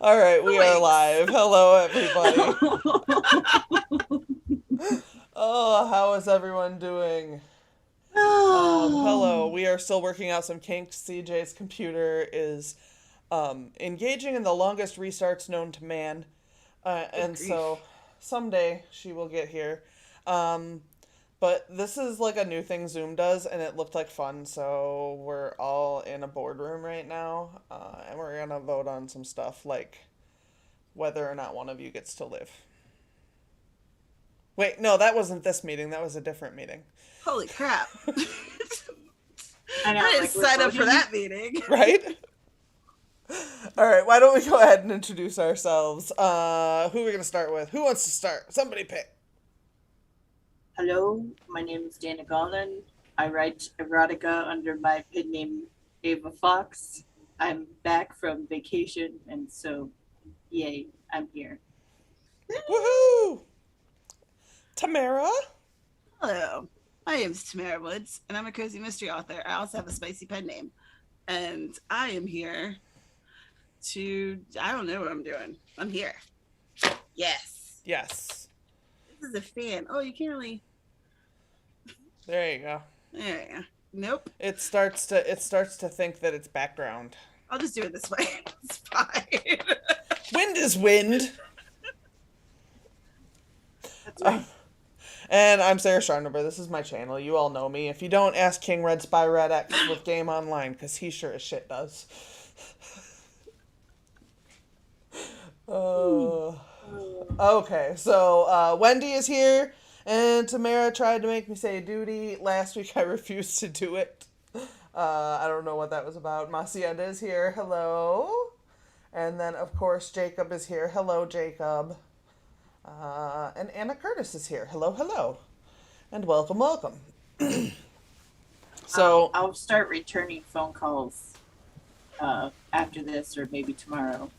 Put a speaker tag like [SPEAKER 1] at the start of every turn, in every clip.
[SPEAKER 1] All right, we are live. Hello, everybody. Oh, how is everyone doing? Hello. We are still working out some kinks. CJ's computer is engaging in the longest restarts known to man, and
[SPEAKER 2] grief.
[SPEAKER 1] so someday she will get here. Um, but this is like a new thing Zoom does, and it looked like fun, so we're all in a boardroom right now, and we're gonna vote on some stuff like whether or not one of you gets to live. Wait, no, that wasn't this meeting. That was a different meeting.
[SPEAKER 2] Holy crap.
[SPEAKER 3] I know,
[SPEAKER 2] I didn't
[SPEAKER 3] like,
[SPEAKER 2] sign
[SPEAKER 3] we're
[SPEAKER 2] up for
[SPEAKER 3] voting.
[SPEAKER 2] that meeting.
[SPEAKER 1] Right? All right, why don't we go ahead and introduce ourselves? Who are we going to start with? Who wants to start? Somebody pick.
[SPEAKER 3] Hello, my name is Dana Golan. I write erotica under my pen name Ava Fox. I'm back from vacation, and so, yay, I'm here.
[SPEAKER 1] Woohoo! Tamara?
[SPEAKER 2] Hello. My name is Tamara Woods, and I'm a cozy mystery author. I also have a spicy pen name. And I am here I don't know what I'm doing. I'm here. Yes.
[SPEAKER 1] Yes.
[SPEAKER 2] This is a fan. Oh, you can't really.
[SPEAKER 1] There you go.
[SPEAKER 2] There you go. Nope.
[SPEAKER 1] It starts to think that it's background.
[SPEAKER 2] I'll just do it this way. It's fine.
[SPEAKER 1] Wind is wind.
[SPEAKER 2] That's right.
[SPEAKER 1] And I'm Sarah Scharnberg. This is my channel. You all know me. If you don't, ask King Red Spy Red X with Game Online, because he sure as shit does. Okay, so Wendy is here, and Tamara tried to make me say duty. Last week I refused to do it. I don't know what that was about. Macienda is here. Hello. And then, of course, Jacob is here. Hello, Jacob. And Anna Curtis is here. Hello, hello. And welcome, welcome. So
[SPEAKER 3] I'll start returning phone calls after this, or maybe tomorrow.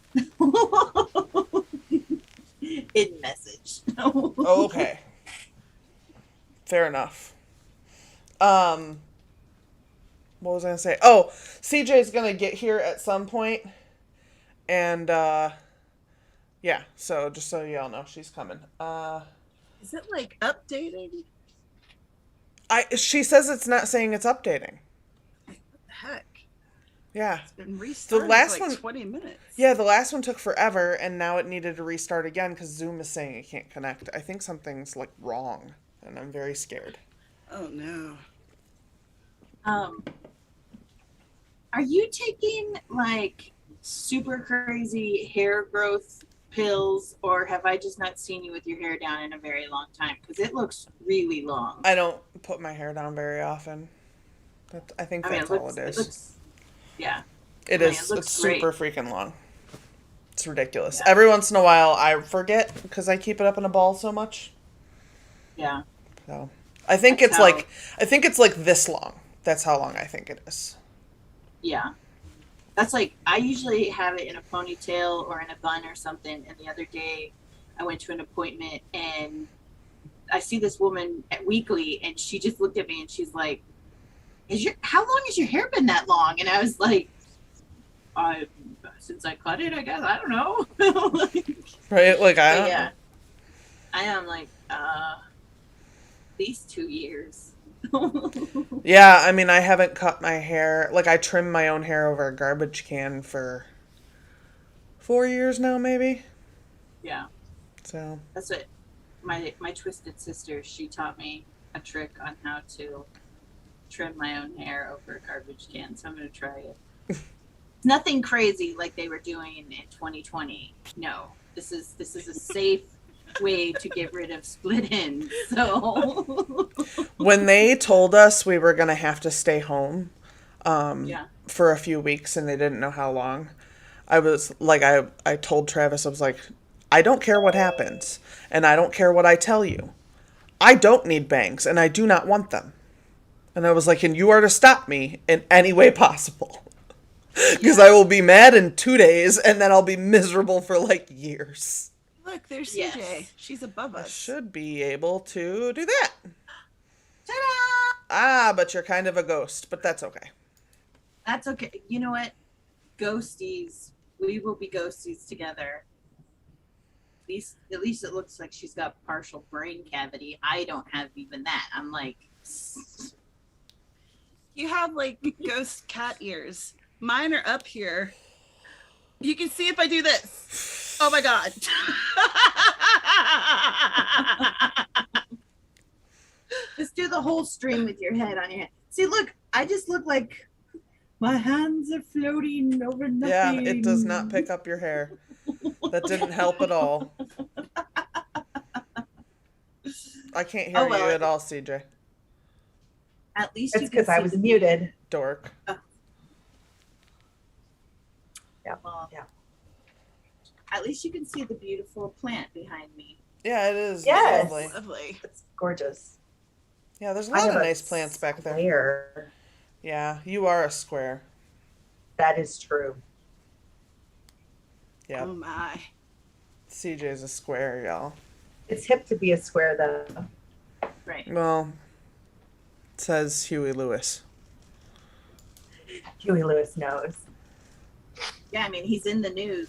[SPEAKER 3] Hidden message.
[SPEAKER 1] okay. Fair enough. What was I gonna say? Oh, CJ's gonna get here at some point, and yeah. So just so y'all know, she's coming.
[SPEAKER 2] Is it like updating?
[SPEAKER 1] She says it's not saying it's updating.
[SPEAKER 2] What the heck?
[SPEAKER 1] Yeah.
[SPEAKER 2] It's been restarted
[SPEAKER 1] last
[SPEAKER 2] for like
[SPEAKER 1] one-
[SPEAKER 2] 20 minutes.
[SPEAKER 1] Yeah, the last one took forever, and now it needed to restart again because Zoom is saying it can't connect. I think something's like wrong, and I'm very scared.
[SPEAKER 2] Oh no.
[SPEAKER 3] Are you taking like super crazy hair growth pills, or have I just not seen you with your hair down in a very long time? Because it looks really long.
[SPEAKER 1] I don't put my hair down very often. I think that's all it is.
[SPEAKER 3] Yeah.
[SPEAKER 1] It
[SPEAKER 3] I mean,
[SPEAKER 1] is.
[SPEAKER 3] it looks
[SPEAKER 1] It's super freaking long. It's ridiculous.
[SPEAKER 3] Yeah.
[SPEAKER 1] Every once in a while, I forget because I keep it up in a ball so much.
[SPEAKER 3] Yeah.
[SPEAKER 1] So I think
[SPEAKER 3] That's
[SPEAKER 1] it's like this long. That's how long I think it is.
[SPEAKER 3] Yeah. That's like, I usually have it in a ponytail or in a bun or something. And the other day I went to an appointment and I see this woman weekly, and she just looked at me and she's like, how long has your hair been that long? And I was like, since I cut it, I guess. I don't know.
[SPEAKER 1] Right? Like I don't
[SPEAKER 3] yeah. I am like, at least 2 years.
[SPEAKER 1] Yeah, I mean, I haven't cut my hair. Like, I trim my own hair over a garbage can for 4 years now, maybe.
[SPEAKER 3] Yeah.
[SPEAKER 1] So.
[SPEAKER 3] That's what my twisted sister, she taught me a trick on how to trim my own hair over a garbage can. So I'm going to try it. Nothing crazy like they were doing in 2020. No, this is a safe way to get rid of split ends. So
[SPEAKER 1] When they told us we were going to have to stay home
[SPEAKER 3] yeah.
[SPEAKER 1] for a few weeks and they didn't know how long, I was like, I told Travis, I was like, I don't care what happens and I don't care what I tell you. I don't need bangs and I do not want them. And I was like, and you are to stop me in any way possible. Because I will be mad in 2 days and then I'll be miserable for like years.
[SPEAKER 2] Look, there's CJ.
[SPEAKER 3] Yes.
[SPEAKER 2] She's above
[SPEAKER 1] I
[SPEAKER 2] us.
[SPEAKER 1] should be able to do that.
[SPEAKER 3] Ta-da!
[SPEAKER 1] Ah, but you're kind of a ghost, but that's okay.
[SPEAKER 3] That's okay. You know what? Ghosties We will be ghosties together. At least it looks like she's got partial brain cavity. I don't have even that. I'm like,
[SPEAKER 2] You have like ghost cat ears. Mine are up here. You can see if I do this. Oh my god.
[SPEAKER 3] just do the whole stream with your head on your head. See, look, I just look like my hands are floating over nothing.
[SPEAKER 1] Yeah, it does not pick up your hair. That didn't help at all. I can't hear you at all, CJ.
[SPEAKER 3] At least
[SPEAKER 4] It's because I was muted.
[SPEAKER 1] Dork.
[SPEAKER 4] Yeah.
[SPEAKER 3] Well,
[SPEAKER 4] Yeah.
[SPEAKER 3] at least you can see the beautiful plant behind me.
[SPEAKER 1] Yeah, it is.
[SPEAKER 4] Yes.
[SPEAKER 1] It's lovely.
[SPEAKER 2] Lovely.
[SPEAKER 4] It's gorgeous.
[SPEAKER 1] Yeah, there's a
[SPEAKER 4] I
[SPEAKER 1] lot of
[SPEAKER 4] have a
[SPEAKER 1] nice plants back there.
[SPEAKER 4] square.
[SPEAKER 1] Yeah, you are a square.
[SPEAKER 4] That is true.
[SPEAKER 1] Yeah,
[SPEAKER 2] Oh my.
[SPEAKER 1] CJ's a square, y'all.
[SPEAKER 4] It's hip to be a square, though.
[SPEAKER 3] Right.
[SPEAKER 1] Well, it says Huey Lewis.
[SPEAKER 4] Huey Lewis knows.
[SPEAKER 3] Yeah, I mean, he's in the news.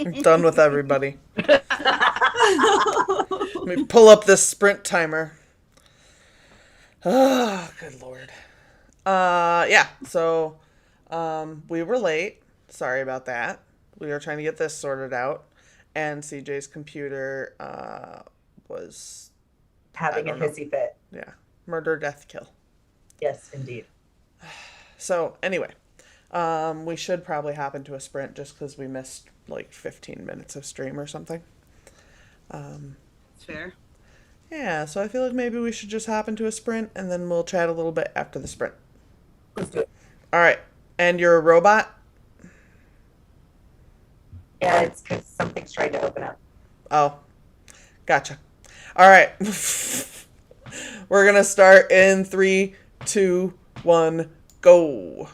[SPEAKER 1] I'm done with everybody. Let me pull up this sprint timer. Oh, good lord. Yeah, so we were late. Sorry about that. We were trying to get this sorted out, and CJ's computer was
[SPEAKER 4] Having a hissy fit.
[SPEAKER 1] murder, death, kill.
[SPEAKER 4] Yes, indeed.
[SPEAKER 1] So anyway, we should probably hop into a sprint just because we missed like 15 minutes of stream or something.
[SPEAKER 2] It's fair.
[SPEAKER 1] Yeah, so I feel like maybe we should just hop into a sprint and then we'll chat a little bit after the sprint.
[SPEAKER 4] Let's do it.
[SPEAKER 1] All right, and you're a robot?
[SPEAKER 4] Yeah, it's because something's trying to open up.
[SPEAKER 1] Oh, gotcha. All right. We're going to start in 3, 2, 1, go.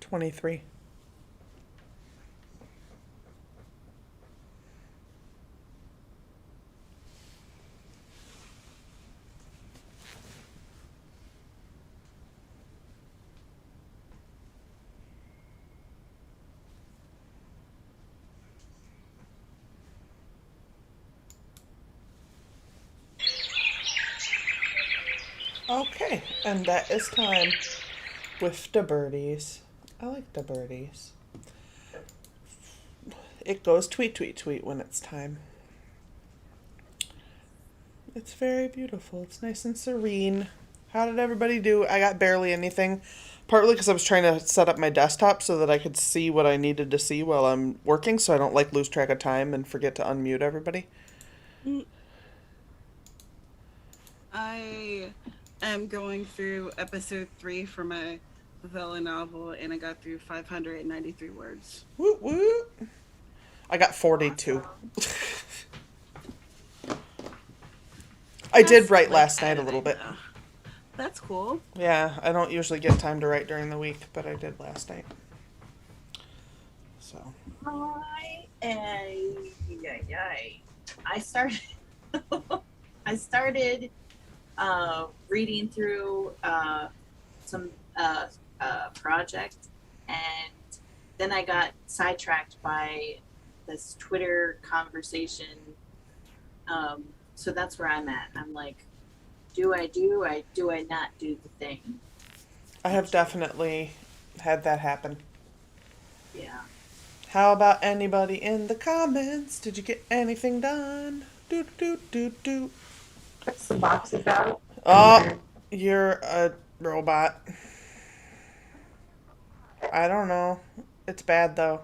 [SPEAKER 1] 23. Okay, and that is time with the birdies. I like the birdies. It goes tweet, tweet, tweet when it's time. It's very beautiful. It's nice and serene. How did everybody do? I got barely anything. Partly because I was trying to set up my desktop so that I could see what I needed to see while I'm working, so I don't lose track of time and forget to unmute everybody.
[SPEAKER 2] I am going through episode 3 for my Pavel novel, and I got through 593 words.
[SPEAKER 1] Woot woot. I got 42. I did write last night a little bit.
[SPEAKER 2] Though. That's cool.
[SPEAKER 1] Yeah, I don't usually get time to write during the week, but I did last night. So.
[SPEAKER 3] I started reading through some project, and then I got sidetracked by this Twitter conversation. So that's where I'm at. I'm like, do I not do the thing?
[SPEAKER 1] I have definitely had that happen.
[SPEAKER 3] Yeah.
[SPEAKER 1] How about anybody in the comments? Did you get anything done? Do do do do.
[SPEAKER 4] Put some boxes out.
[SPEAKER 1] Oh, you're a robot. I don't know. It's bad though.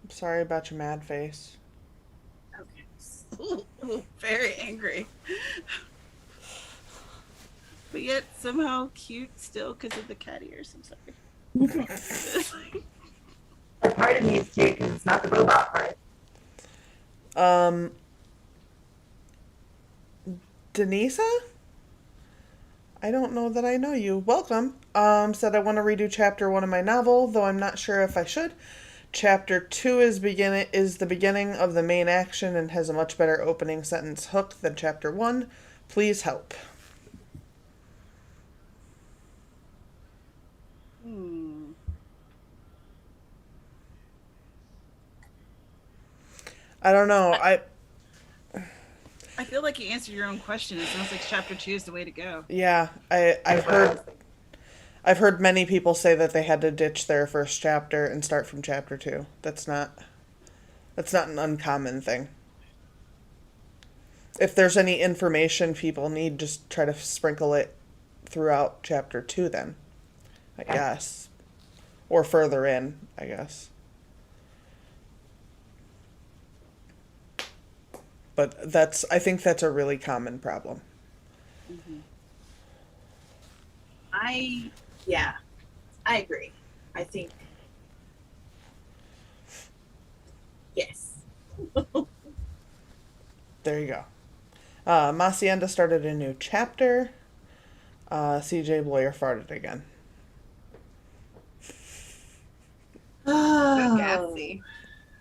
[SPEAKER 1] I'm sorry about your mad face.
[SPEAKER 2] Ooh, very angry. But yet somehow cute still because of the cat ears. I'm sorry.
[SPEAKER 4] That part of me is cute because it's not the robot part.
[SPEAKER 1] Denisa? I don't know that I know you. Welcome. Said I want to redo chapter 1 of my novel, though I'm not sure if I should. Chapter 2 is the beginning of the main action and has a much better opening sentence hook than chapter 1. Please help. I don't know.
[SPEAKER 2] I feel like you answered your own question. It sounds like chapter 2 is the way to go.
[SPEAKER 1] Yeah, I've heard many people say that they had to ditch their first chapter and start from chapter 2. That's not an uncommon thing. If there's any information people need, just try to sprinkle it throughout chapter 2 then, I guess. Or further in, I guess. But I think that's a really common problem.
[SPEAKER 3] Mm-hmm. I agree. I think, yes.
[SPEAKER 1] There you go. Macienda started a new chapter. CJ Lawyer farted again.
[SPEAKER 3] Oh,
[SPEAKER 2] gassy.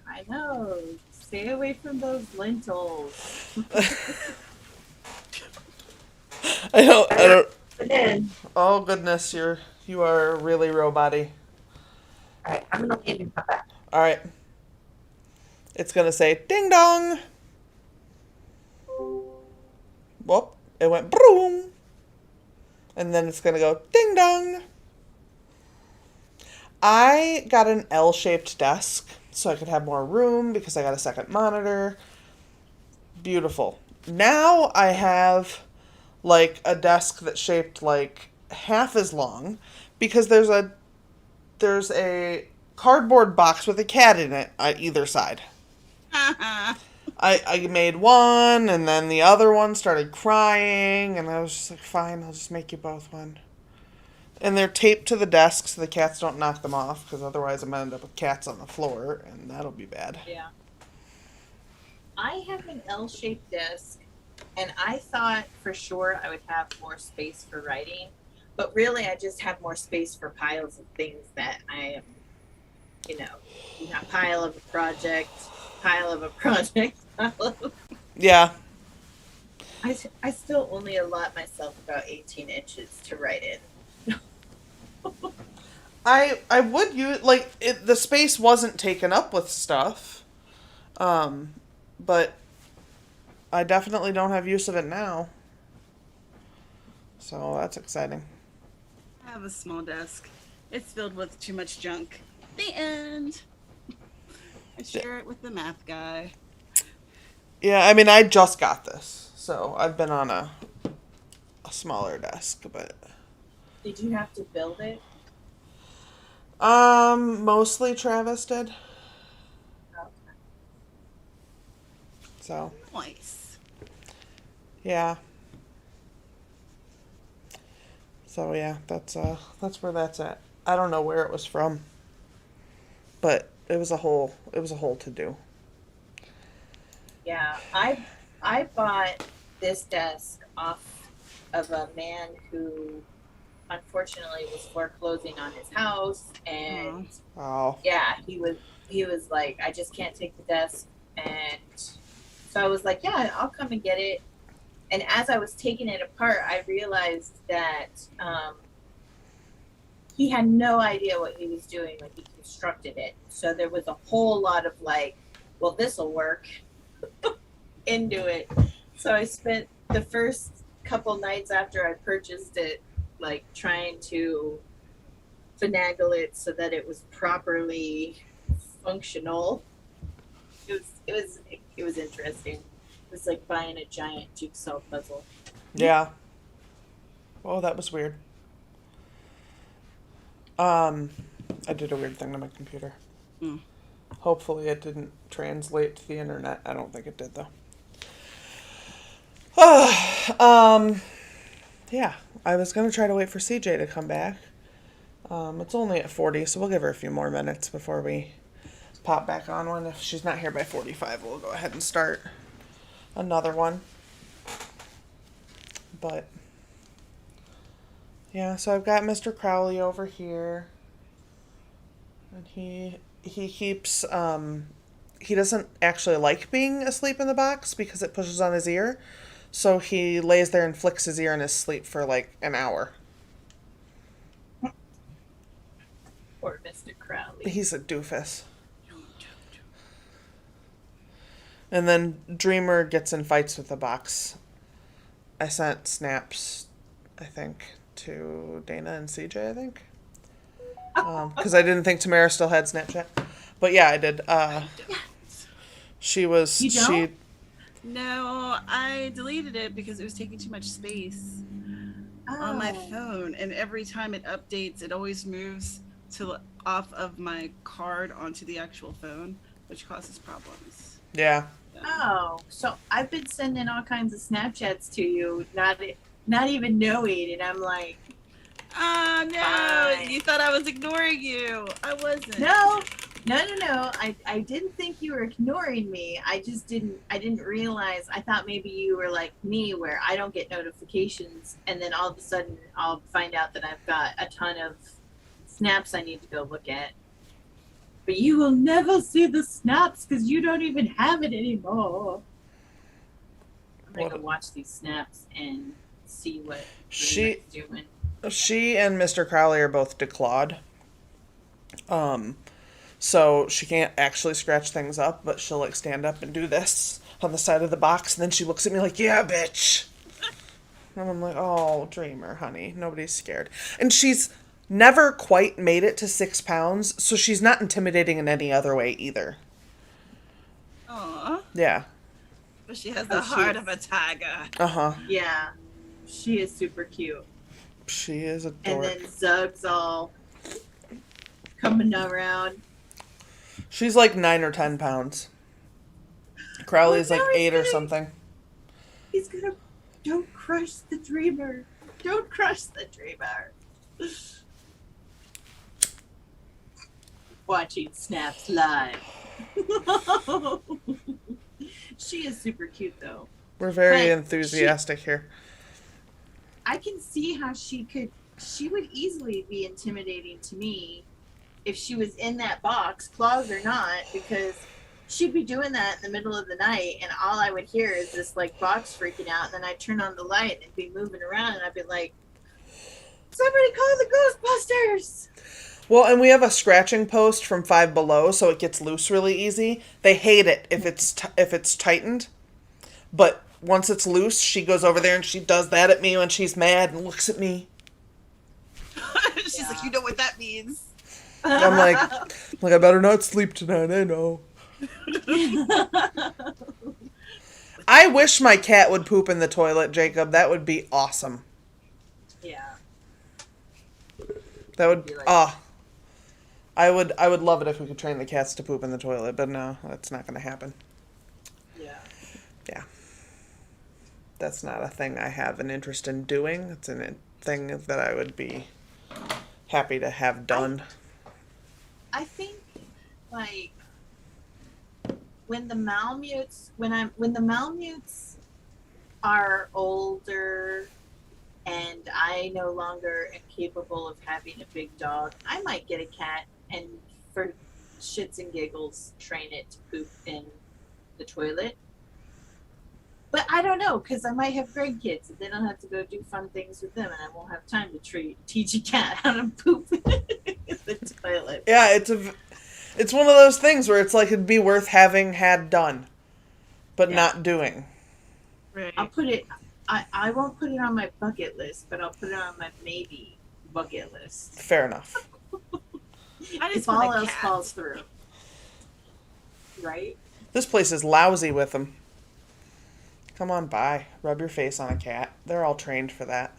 [SPEAKER 3] I know. Stay away from those lentils.
[SPEAKER 1] I don't.
[SPEAKER 4] And then,
[SPEAKER 1] Oh goodness, you are really robot-y.
[SPEAKER 4] alright, I'm gonna leave and come back.
[SPEAKER 1] All right. It's gonna say ding dong. Whoop! It went boom. And then it's gonna go ding dong. I got an L-shaped desk so I could have more room because I got a second monitor. Beautiful. Now I have like a desk that's shaped like half as long because there's a cardboard box with a cat in it on either side. I made one and then the other one started crying and I was just like, fine, I'll just make you both one. And they're taped to the desk so the cats don't knock them off because otherwise I'm going to end up with cats on the floor and that'll be bad.
[SPEAKER 3] Yeah. I have an L-shaped desk, and I thought for sure I would have more space for writing, but really I just have more space for piles of things that I am, you know, pile of a project, pile of a project, pile of...
[SPEAKER 1] Yeah.
[SPEAKER 3] I still only allot myself about 18 inches to write in.
[SPEAKER 1] I would use, like, the space wasn't taken up with stuff. But I definitely don't have use of it now. So that's exciting.
[SPEAKER 2] I have a small desk. It's filled with too much junk. The end. I share it with the math guy.
[SPEAKER 1] Yeah, I mean, I just got this, so I've been on a smaller desk, but
[SPEAKER 3] Did you have to build it?
[SPEAKER 1] mostly Travis did.
[SPEAKER 3] Okay.
[SPEAKER 1] So
[SPEAKER 2] Nice.
[SPEAKER 1] yeah. So yeah, that's where that's at. I don't know where it was from, but it was a whole to do.
[SPEAKER 3] Yeah, I bought this desk off of a man who unfortunately was foreclosing on his house, and
[SPEAKER 1] Oh.
[SPEAKER 3] yeah, he was like, I just can't take the desk, and so I was like, yeah, I'll come and get it. And as I was taking it apart, I realized that he had no idea what he was doing when he constructed it. So there was a whole lot of like, well, this will work into it. So I spent the first couple nights after I purchased it, like trying to finagle it so that it was properly functional. It was interesting. It was like buying a giant jigsaw puzzle.
[SPEAKER 1] Yeah. Oh, that was weird. I did a weird thing to my computer.
[SPEAKER 2] Mm.
[SPEAKER 1] Hopefully it didn't translate to the internet. I don't think it did though. Yeah, I was gonna try to wait for CJ to come back. It's only at 40, so we'll give her a few more minutes before we pop back on one. If she's not here by 45, we'll go ahead and start another one. But yeah, so I've got Mr. Crowley over here, and he keeps he doesn't actually like being asleep in the box because it pushes on his ear, so he lays there and flicks his ear in his sleep for like an hour.
[SPEAKER 3] Poor Mr. Crowley.
[SPEAKER 1] He's a doofus. And then Dreamer gets in fights with the box. I sent snaps, I think, to Dana and CJ, I think. Because I didn't think Tamara still had Snapchat. But yeah, I did. She was...
[SPEAKER 3] You don't?
[SPEAKER 2] No, I deleted it because it was taking too much space on my phone. And every time it updates, it always moves to off of my card onto the actual phone, which causes problems.
[SPEAKER 1] Yeah.
[SPEAKER 3] Oh, so I've been sending all kinds of Snapchats to you, not even knowing, and I'm like,
[SPEAKER 2] Oh, no.
[SPEAKER 3] Fine.
[SPEAKER 2] You thought I was ignoring you. I wasn't.
[SPEAKER 3] no. I didn't think you were ignoring me. I didn't realize. I thought maybe you were like me, where I don't get notifications, and then all of a sudden I'll find out that I've got a ton of snaps I need to go look at. But you will never see the snaps because you don't even have it anymore. I'm gonna go watch these snaps and see what
[SPEAKER 1] She
[SPEAKER 3] doing.
[SPEAKER 1] She and Mr. Crowley are both declawed. So she can't actually scratch things up, but she'll like stand up and do this on the side of the box, and then she looks at me like, yeah, bitch. And I'm like, oh, Dreamer, honey, nobody's scared. And she's never quite made it to 6 pounds, so she's not intimidating in any other way either.
[SPEAKER 2] Aw.
[SPEAKER 1] Yeah.
[SPEAKER 2] But she has the heart of a tiger.
[SPEAKER 1] Uh-huh.
[SPEAKER 3] Yeah, she is super cute.
[SPEAKER 1] She is a
[SPEAKER 3] And
[SPEAKER 1] dork.
[SPEAKER 3] then Zug's all coming around.
[SPEAKER 1] She's like 9 or 10 pounds. Crowley's like
[SPEAKER 3] no, he's
[SPEAKER 1] 8 or
[SPEAKER 3] gonna-
[SPEAKER 1] something.
[SPEAKER 3] He's gonna, don't crush the dreamer. Don't crush the dreamer. Watching snaps live. She is super cute though.
[SPEAKER 1] We're very
[SPEAKER 3] But
[SPEAKER 1] enthusiastic here.
[SPEAKER 3] I can see how she would easily be intimidating to me if she was in that box, claws or not, because she'd be doing that in the middle of the night and all I would hear is this like box freaking out, and then I'd turn on the light and it'd be moving around and I'd be like, somebody call the Ghostbusters.
[SPEAKER 1] Well, and we have a scratching post from Five Below, so it gets loose really easy. They hate it if it's tightened, but once it's loose, she goes over there and she does that at me when she's mad and looks at me.
[SPEAKER 2] She's like, you know what that means.
[SPEAKER 1] I'm like, I better not sleep tonight. I know. I wish my cat would poop in the toilet, Jacob. That would be awesome.
[SPEAKER 3] Yeah.
[SPEAKER 1] That would
[SPEAKER 3] Be like-
[SPEAKER 1] I would love it if we could train the cats to poop in the toilet, but no, that's not going to happen.
[SPEAKER 3] Yeah.
[SPEAKER 1] Yeah. That's not a thing I have an interest in doing. It's a thing that I would be happy to have done.
[SPEAKER 3] I think like when the Malamutes are older and I no longer am capable of having a big dog, I might get a cat and for shits and giggles train it to poop in the toilet. But I don't know, because I might have grandkids and then I'll have to go do fun things with them and I won't have time to teach a cat how to poop in the toilet.
[SPEAKER 1] Yeah, it's one of those things where it's like it'd be worth having had done, but not doing.
[SPEAKER 2] Right.
[SPEAKER 3] I'll put it. I won't put it on my bucket list, but I'll put it on my maybe bucket list.
[SPEAKER 1] Fair enough.
[SPEAKER 2] I just
[SPEAKER 3] If all
[SPEAKER 2] want a
[SPEAKER 3] else
[SPEAKER 2] cat.
[SPEAKER 3] falls through, right?
[SPEAKER 1] This place is lousy with them. Come on by. Rub your face on a cat. They're all trained for that.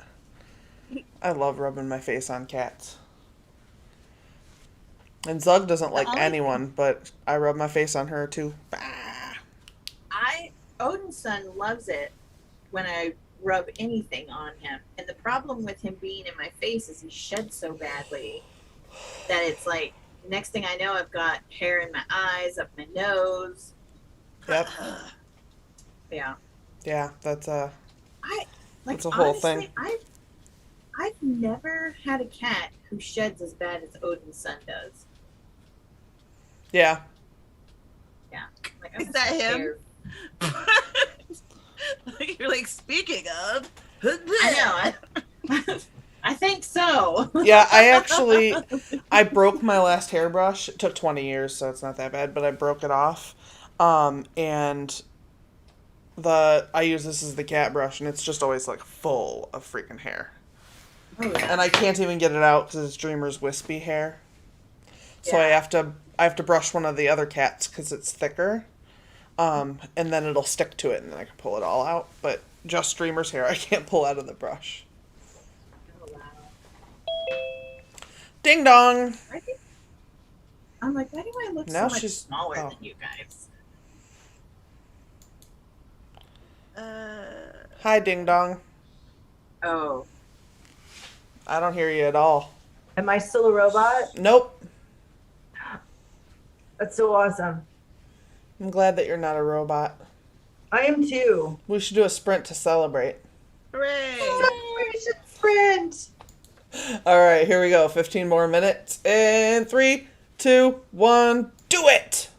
[SPEAKER 1] I love rubbing my face on cats. And Zug doesn't like
[SPEAKER 3] only-
[SPEAKER 1] anyone, but I rub my face on her too. Bah.
[SPEAKER 3] Odin's son loves it when I rub anything on him, and the problem with him being in my face is he sheds so badly that it's like next thing I know I've got hair in my eyes, up my nose.
[SPEAKER 1] Yep.
[SPEAKER 3] Yeah.
[SPEAKER 1] Yeah, that's a
[SPEAKER 3] Like
[SPEAKER 1] It's a whole
[SPEAKER 3] honestly,
[SPEAKER 1] thing.
[SPEAKER 3] I've never had a cat who sheds as bad as Odin's son does.
[SPEAKER 1] yeah.
[SPEAKER 3] Like, I'm
[SPEAKER 2] Is that him?
[SPEAKER 3] scared.
[SPEAKER 2] You're like, speaking of.
[SPEAKER 3] I know. I think so.
[SPEAKER 1] Yeah, I broke my last hairbrush. It took 20 years, so it's not that bad, but I broke it off. And I use this as the cat brush, and it's just always like full of freaking hair.
[SPEAKER 3] Oh, yeah.
[SPEAKER 1] And I can't even get it out because it's Dreamer's wispy hair. So I
[SPEAKER 3] Yeah.
[SPEAKER 1] have to brush one of the other cats because it's thicker. And then it'll stick to it, and then I can pull it all out. But just Dreamer's hair, I can't pull out of the brush.
[SPEAKER 3] Oh, wow.
[SPEAKER 1] Ding dong!
[SPEAKER 3] I'm like, why do I look
[SPEAKER 1] Now
[SPEAKER 3] so much
[SPEAKER 1] she's-
[SPEAKER 3] smaller
[SPEAKER 1] oh.
[SPEAKER 3] than you guys?
[SPEAKER 1] Hi, ding dong.
[SPEAKER 3] Oh,
[SPEAKER 1] I don't hear you at all.
[SPEAKER 4] Am I still a robot?
[SPEAKER 1] Nope.
[SPEAKER 4] That's so awesome.
[SPEAKER 1] I'm glad that you're not a robot.
[SPEAKER 4] I am too.
[SPEAKER 1] We should do a sprint to celebrate.
[SPEAKER 2] Hooray!
[SPEAKER 4] Celebration sprint.
[SPEAKER 1] All right, here we go. 15 more minutes. In 3, 2, 1, do it!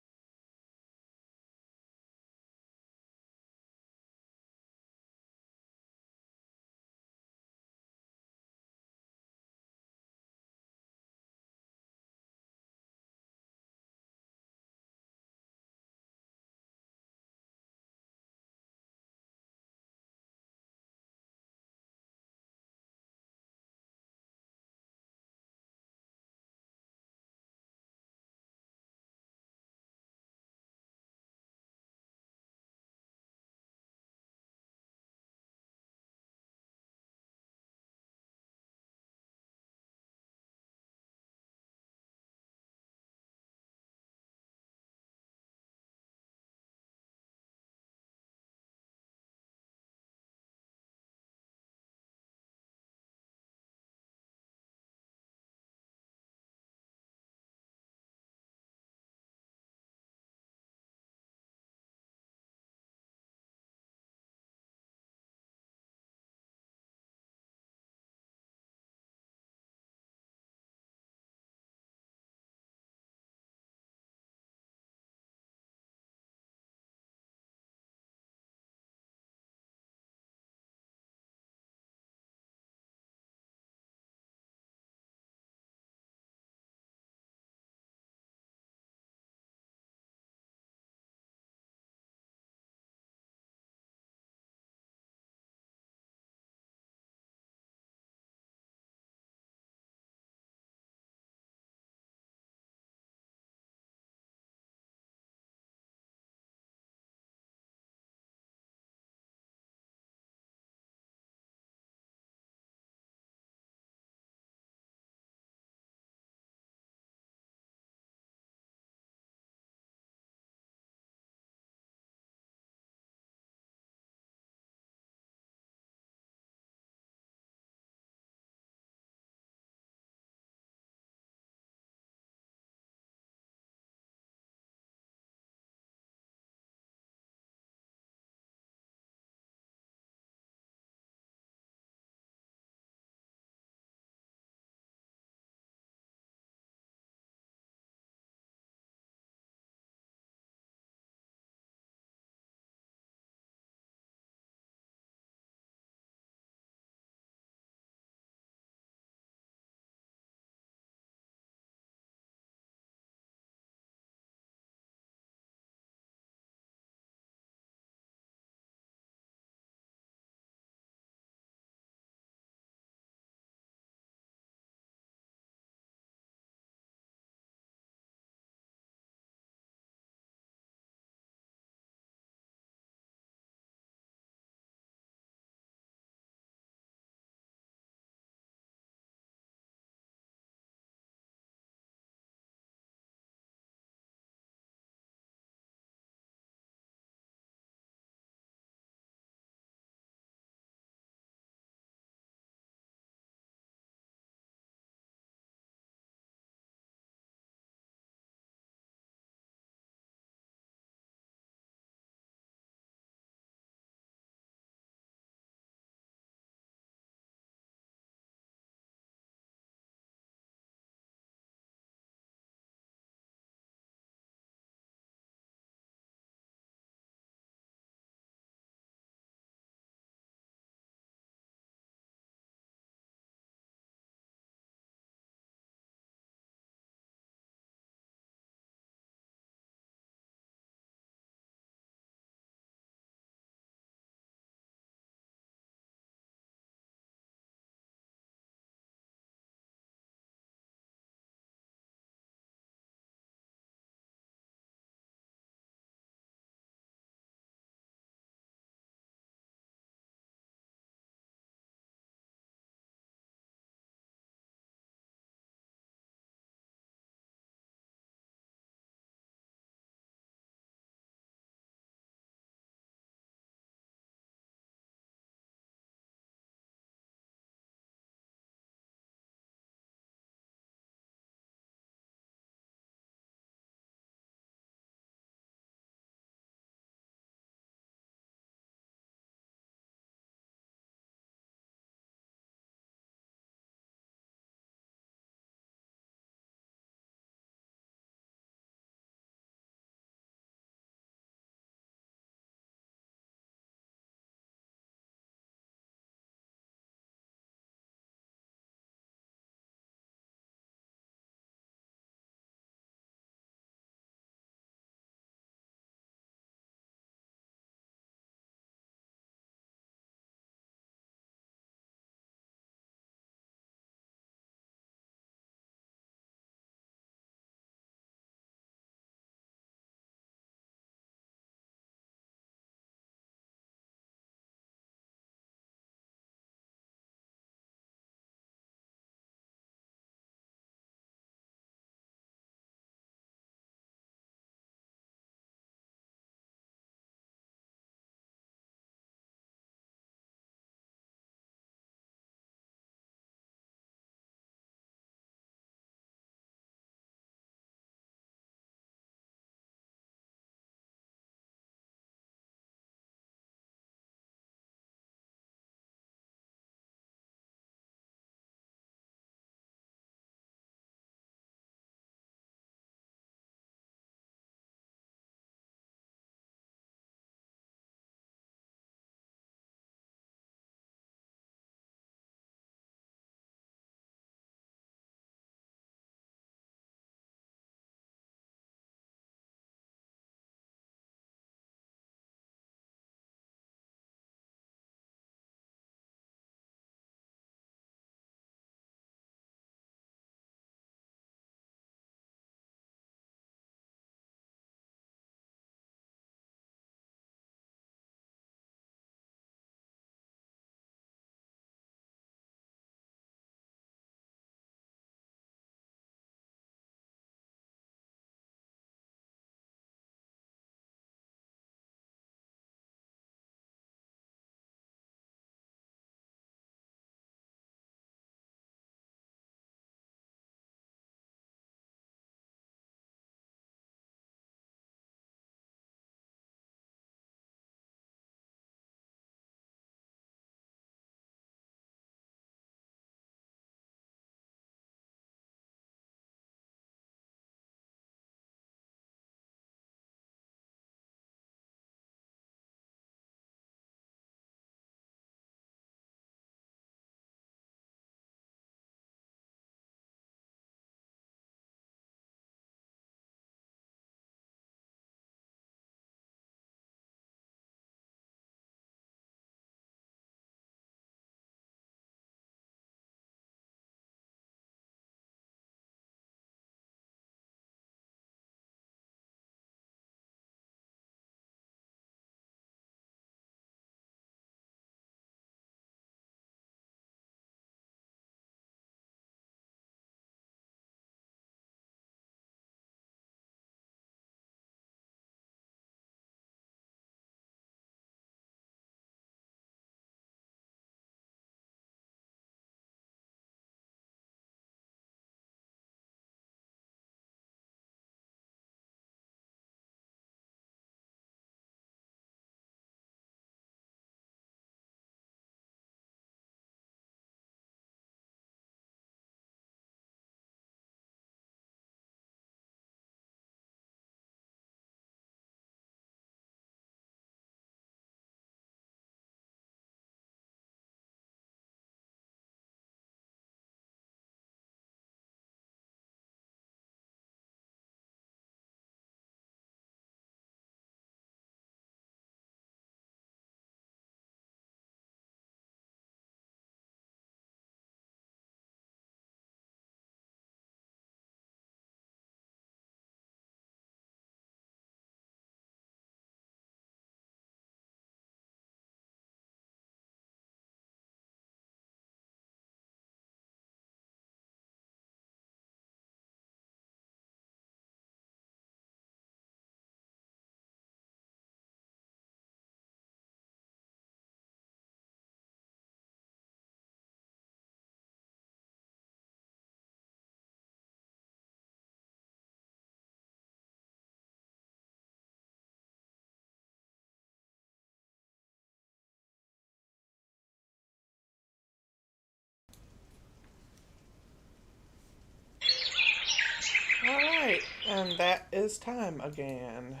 [SPEAKER 1] And that is time again.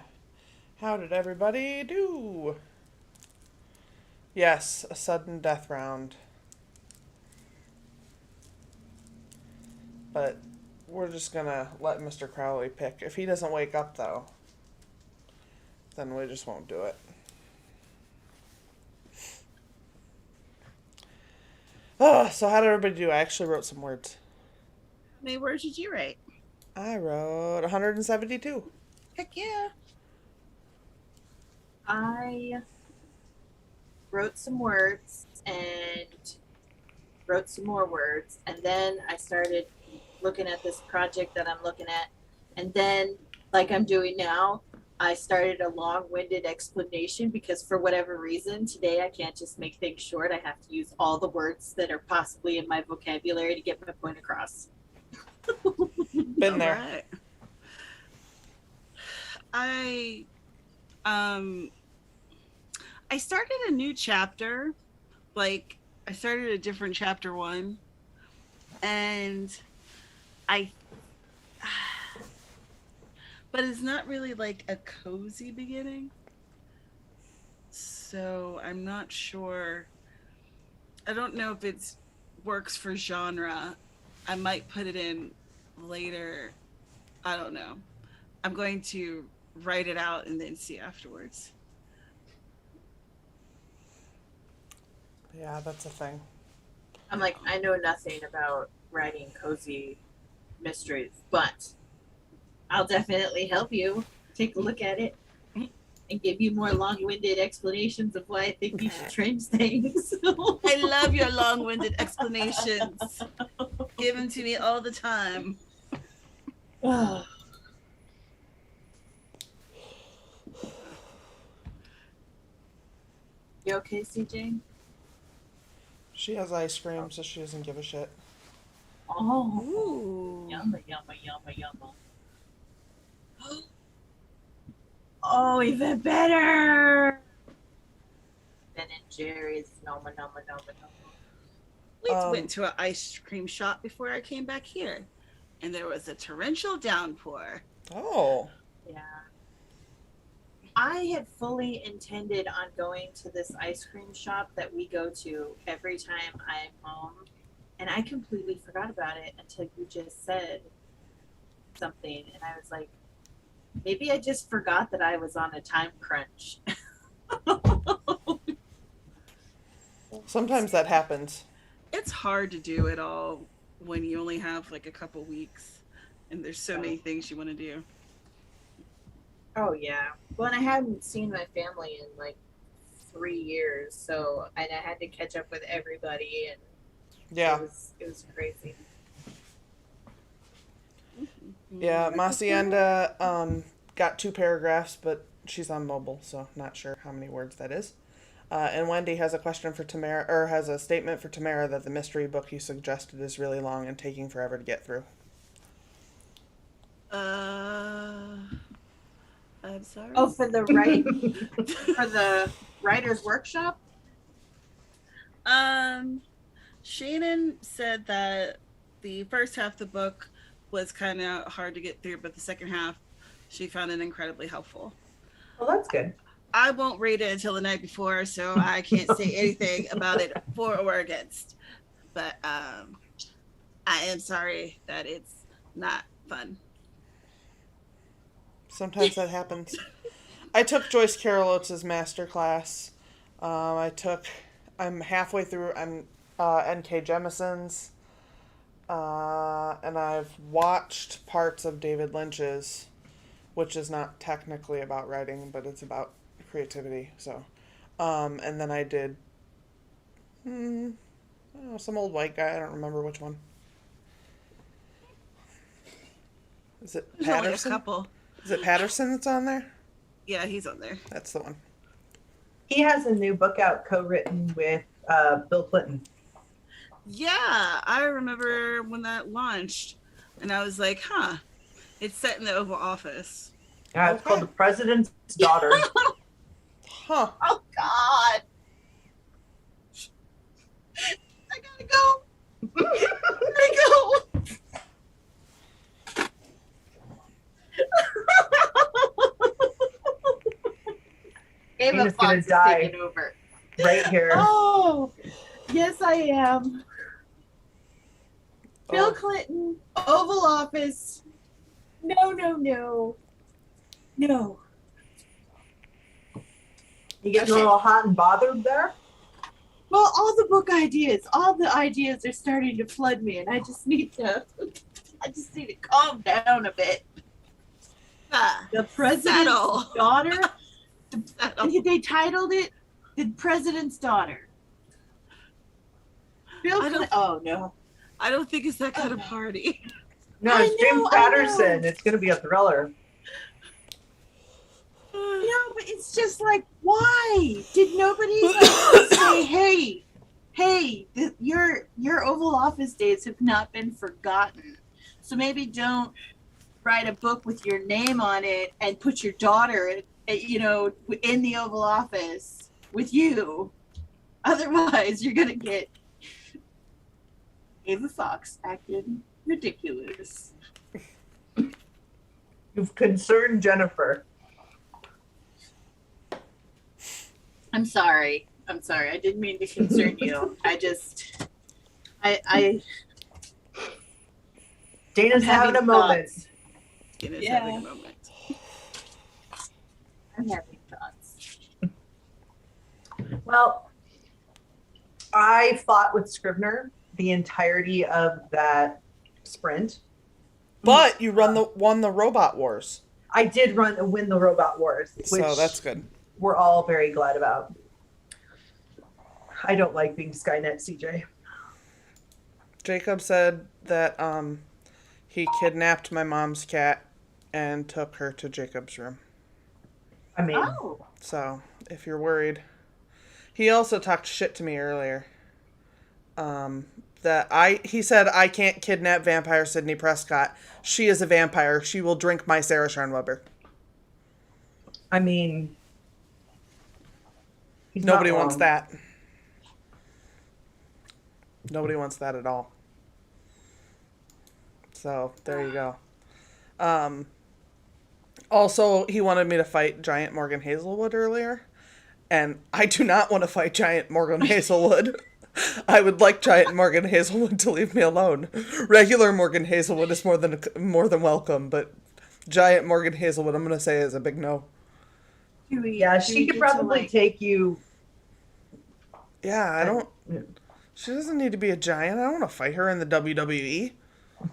[SPEAKER 1] How did everybody do? Yes, a sudden death round. But we're just gonna let Mr. Crowley pick. If he doesn't wake up, though, then we just won't do it. Oh, so how did everybody do? I actually wrote some words.
[SPEAKER 2] How many words did you write?
[SPEAKER 1] I wrote 172.
[SPEAKER 2] Heck yeah.
[SPEAKER 3] I wrote some words and wrote some more words, and then I started looking at this project that I'm looking at, and then, like I'm doing now, I started a long-winded explanation because for whatever reason today I can't just make things short. I have to use all the words that are possibly in my vocabulary to get my point across.
[SPEAKER 1] Been there.
[SPEAKER 2] Right. I started a new chapter. Like, I started a different chapter 1, and but it's not really like a cozy beginning. So I'm not sure. I don't know if it works for genre. I might put it in later. I don't know. I'm going to write it out and then see afterwards.
[SPEAKER 1] Yeah, that's a thing.
[SPEAKER 3] I'm like, I know nothing about writing cozy mysteries, but I'll definitely help you take a look at it and give you more long-winded explanations of why I think you should change things.
[SPEAKER 2] I love your long-winded explanations. Given to me all the time.
[SPEAKER 3] You okay, CJ?
[SPEAKER 1] She has ice cream, so she doesn't give a shit.
[SPEAKER 3] Oh,
[SPEAKER 2] Ooh.
[SPEAKER 3] yumma, yumma, yumma, yumma. Oh, even better! Ben and Jerry's, noma, noma, noma, noma.
[SPEAKER 2] We went to an ice cream shop before I came back here, and there was a torrential downpour.
[SPEAKER 1] Oh.
[SPEAKER 3] Yeah. I had fully intended on going to this ice cream shop that we go to every time I'm home, and I completely forgot about it until you just said something, and I was like, maybe I just forgot that I was on a time crunch.
[SPEAKER 1] Sometimes that happens.
[SPEAKER 2] It's hard to do it all when you only have like a couple weeks, and there's so many things you want to do.
[SPEAKER 3] Oh yeah. Well, and I hadn't seen my family in like 3 years, so and I had to catch up with everybody, and
[SPEAKER 1] Yeah.
[SPEAKER 3] it was crazy.
[SPEAKER 1] Yeah, Macienda got 2 paragraphs, but she's on mobile, so not sure how many words that is. And Wendy has a question for Tamara, or has a statement for Tamara that the mystery book you suggested is really long and taking forever to get through.
[SPEAKER 2] I'm sorry.
[SPEAKER 3] Oh, for the writer's workshop?
[SPEAKER 2] Shannon said that the first half of the book was kind of hard to get through, but the second half she found it incredibly helpful.
[SPEAKER 4] Well, that's good.
[SPEAKER 2] I won't read it until the night before, so I can't say anything about it for or against. But I am sorry that it's not fun.
[SPEAKER 1] Sometimes that happens. I took Joyce Carol Oates' master class. I'm halfway through N.K. Jemison's. And I've watched parts of David Lynch's, which is not technically about writing, but it's about creativity. So, and then I did some old white guy. I don't remember which one. Is it
[SPEAKER 2] There's only a
[SPEAKER 1] Patterson?
[SPEAKER 2] couple.
[SPEAKER 1] Is it Patterson that's on there?
[SPEAKER 2] Yeah, he's on there.
[SPEAKER 1] That's the one.
[SPEAKER 4] He has a new book out co-written with Bill Clinton.
[SPEAKER 2] Yeah, I remember when that launched, and I was like, huh, it's set in the Oval Office.
[SPEAKER 4] It's called The President's Daughter.
[SPEAKER 1] Huh.
[SPEAKER 3] Oh God. I gotta go. I gotta go. Ava
[SPEAKER 4] Dana's
[SPEAKER 3] Fox
[SPEAKER 4] gonna
[SPEAKER 3] is
[SPEAKER 4] die.
[SPEAKER 3] taking over.
[SPEAKER 4] Right here.
[SPEAKER 3] Oh, yes, I am. Bill
[SPEAKER 1] Oh.
[SPEAKER 3] Clinton, Oval Office. No.
[SPEAKER 4] You getting
[SPEAKER 3] Okay.
[SPEAKER 4] a little hot and bothered there?
[SPEAKER 3] Well, all the ideas are starting to flood me, and I just need to calm down a bit. The president's
[SPEAKER 2] Settle.
[SPEAKER 3] daughter,
[SPEAKER 2] Settle.
[SPEAKER 3] and they titled it "The President's Daughter." Bill
[SPEAKER 2] I don't-
[SPEAKER 3] Clinton. Oh no.
[SPEAKER 2] I don't think it's that kind of party.
[SPEAKER 4] No,
[SPEAKER 3] I
[SPEAKER 4] it's
[SPEAKER 3] know,
[SPEAKER 4] James
[SPEAKER 3] I
[SPEAKER 4] Patterson.
[SPEAKER 3] know.
[SPEAKER 4] It's gonna be a thriller.
[SPEAKER 3] No, but it's just like, why did nobody like, say, hey, your Oval Office days have not been forgotten, so maybe don't write a book with your name on it and put your daughter, in the Oval Office with you. Otherwise, you're gonna get Ava Fox acting ridiculous.
[SPEAKER 4] You've concerned Jennifer.
[SPEAKER 3] I'm sorry. I didn't mean to concern you. I
[SPEAKER 4] Dana's
[SPEAKER 3] I'm
[SPEAKER 4] having a
[SPEAKER 3] having
[SPEAKER 4] moment.
[SPEAKER 3] thoughts.
[SPEAKER 2] It is
[SPEAKER 3] Yeah.
[SPEAKER 2] having a moment.
[SPEAKER 3] I'm having thoughts.
[SPEAKER 4] Well, I fought with Scrivener the entirety of that sprint.
[SPEAKER 1] But you won the robot wars.
[SPEAKER 4] I did win the robot wars, which
[SPEAKER 1] So that's good.
[SPEAKER 4] we're all very glad about. I don't like being Skynet, CJ.
[SPEAKER 1] Jacob said that he kidnapped my mom's cat and took her to Jacob's room.
[SPEAKER 4] I mean,
[SPEAKER 3] Oh.
[SPEAKER 1] So, if you're worried. He also talked shit to me earlier. He said I can't kidnap vampire Sydney Prescott. She is a vampire. She will drink my Sarah Sharnweber.
[SPEAKER 4] I mean, he's
[SPEAKER 1] Nobody
[SPEAKER 4] not
[SPEAKER 1] wants
[SPEAKER 4] wrong.
[SPEAKER 1] that. Nobody wants that at all. So, there you go. Also, he wanted me to fight Giant Morgan Hazelwood earlier. And I do not want to fight Giant Morgan Hazelwood. I would like Giant Morgan Hazelwood to leave me alone. Regular Morgan Hazelwood is more than welcome, but Giant Morgan Hazelwood, I'm going to say, is a big no.
[SPEAKER 4] Yeah, she could probably take you.
[SPEAKER 1] Yeah, I don't... She doesn't need to be a giant. I don't want to fight her in the WWE.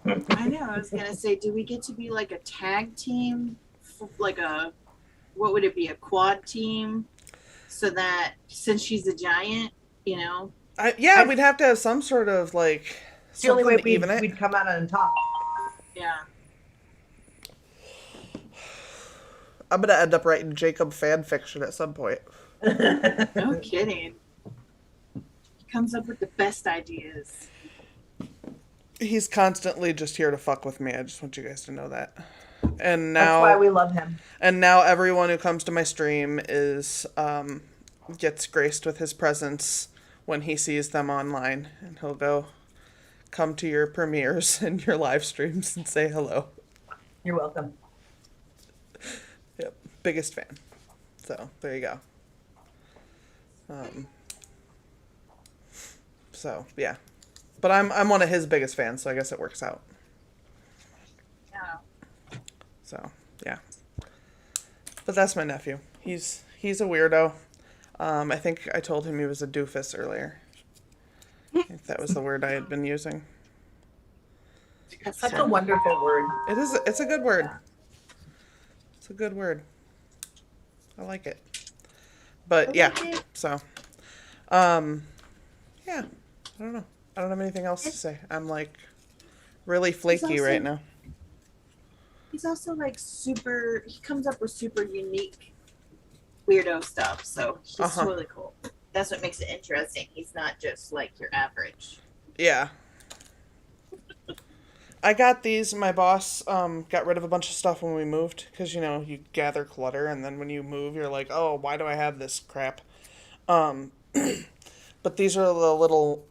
[SPEAKER 3] I know. I was gonna say, do we get to be like a tag team, like what would it be, a quad team? So that since she's a giant, we'd
[SPEAKER 1] have to have some sort of like.
[SPEAKER 4] It's the only way
[SPEAKER 1] something to even it.
[SPEAKER 4] we'd come out on top.
[SPEAKER 3] Yeah.
[SPEAKER 1] I'm gonna end up writing Jacob fan fiction at some point.
[SPEAKER 3] No kidding. He comes up with the best ideas.
[SPEAKER 1] He's constantly just here to fuck with me. I just want you guys to know that. And now
[SPEAKER 4] That's why we love him.
[SPEAKER 1] And now everyone who comes to my stream is gets graced with his presence when he sees them online, and he'll come to your premieres and your live streams and say hello.
[SPEAKER 4] You're welcome.
[SPEAKER 1] Yep, biggest fan. So there you go. So yeah, but I'm one of his biggest fans, so I guess it works out.
[SPEAKER 3] Yeah.
[SPEAKER 1] So yeah. But that's my nephew. He's a weirdo. I think I told him he was a doofus earlier. I think that was the word I had been using.
[SPEAKER 3] That's
[SPEAKER 4] Such a wonderful word.
[SPEAKER 1] It is. It's a good word. It's a good word. I like it. But yeah. So, yeah. I don't know. I don't have anything else to say. I'm like really flaky right now.
[SPEAKER 3] He's also like super. He comes up with super unique, weirdo stuff. So he's totally cool. That's what makes it interesting. He's not just like your average.
[SPEAKER 1] Yeah. I got these. My boss got rid of a bunch of stuff when we moved because you gather clutter, and then when you move, you're like, oh, why do I have this crap? But these are the little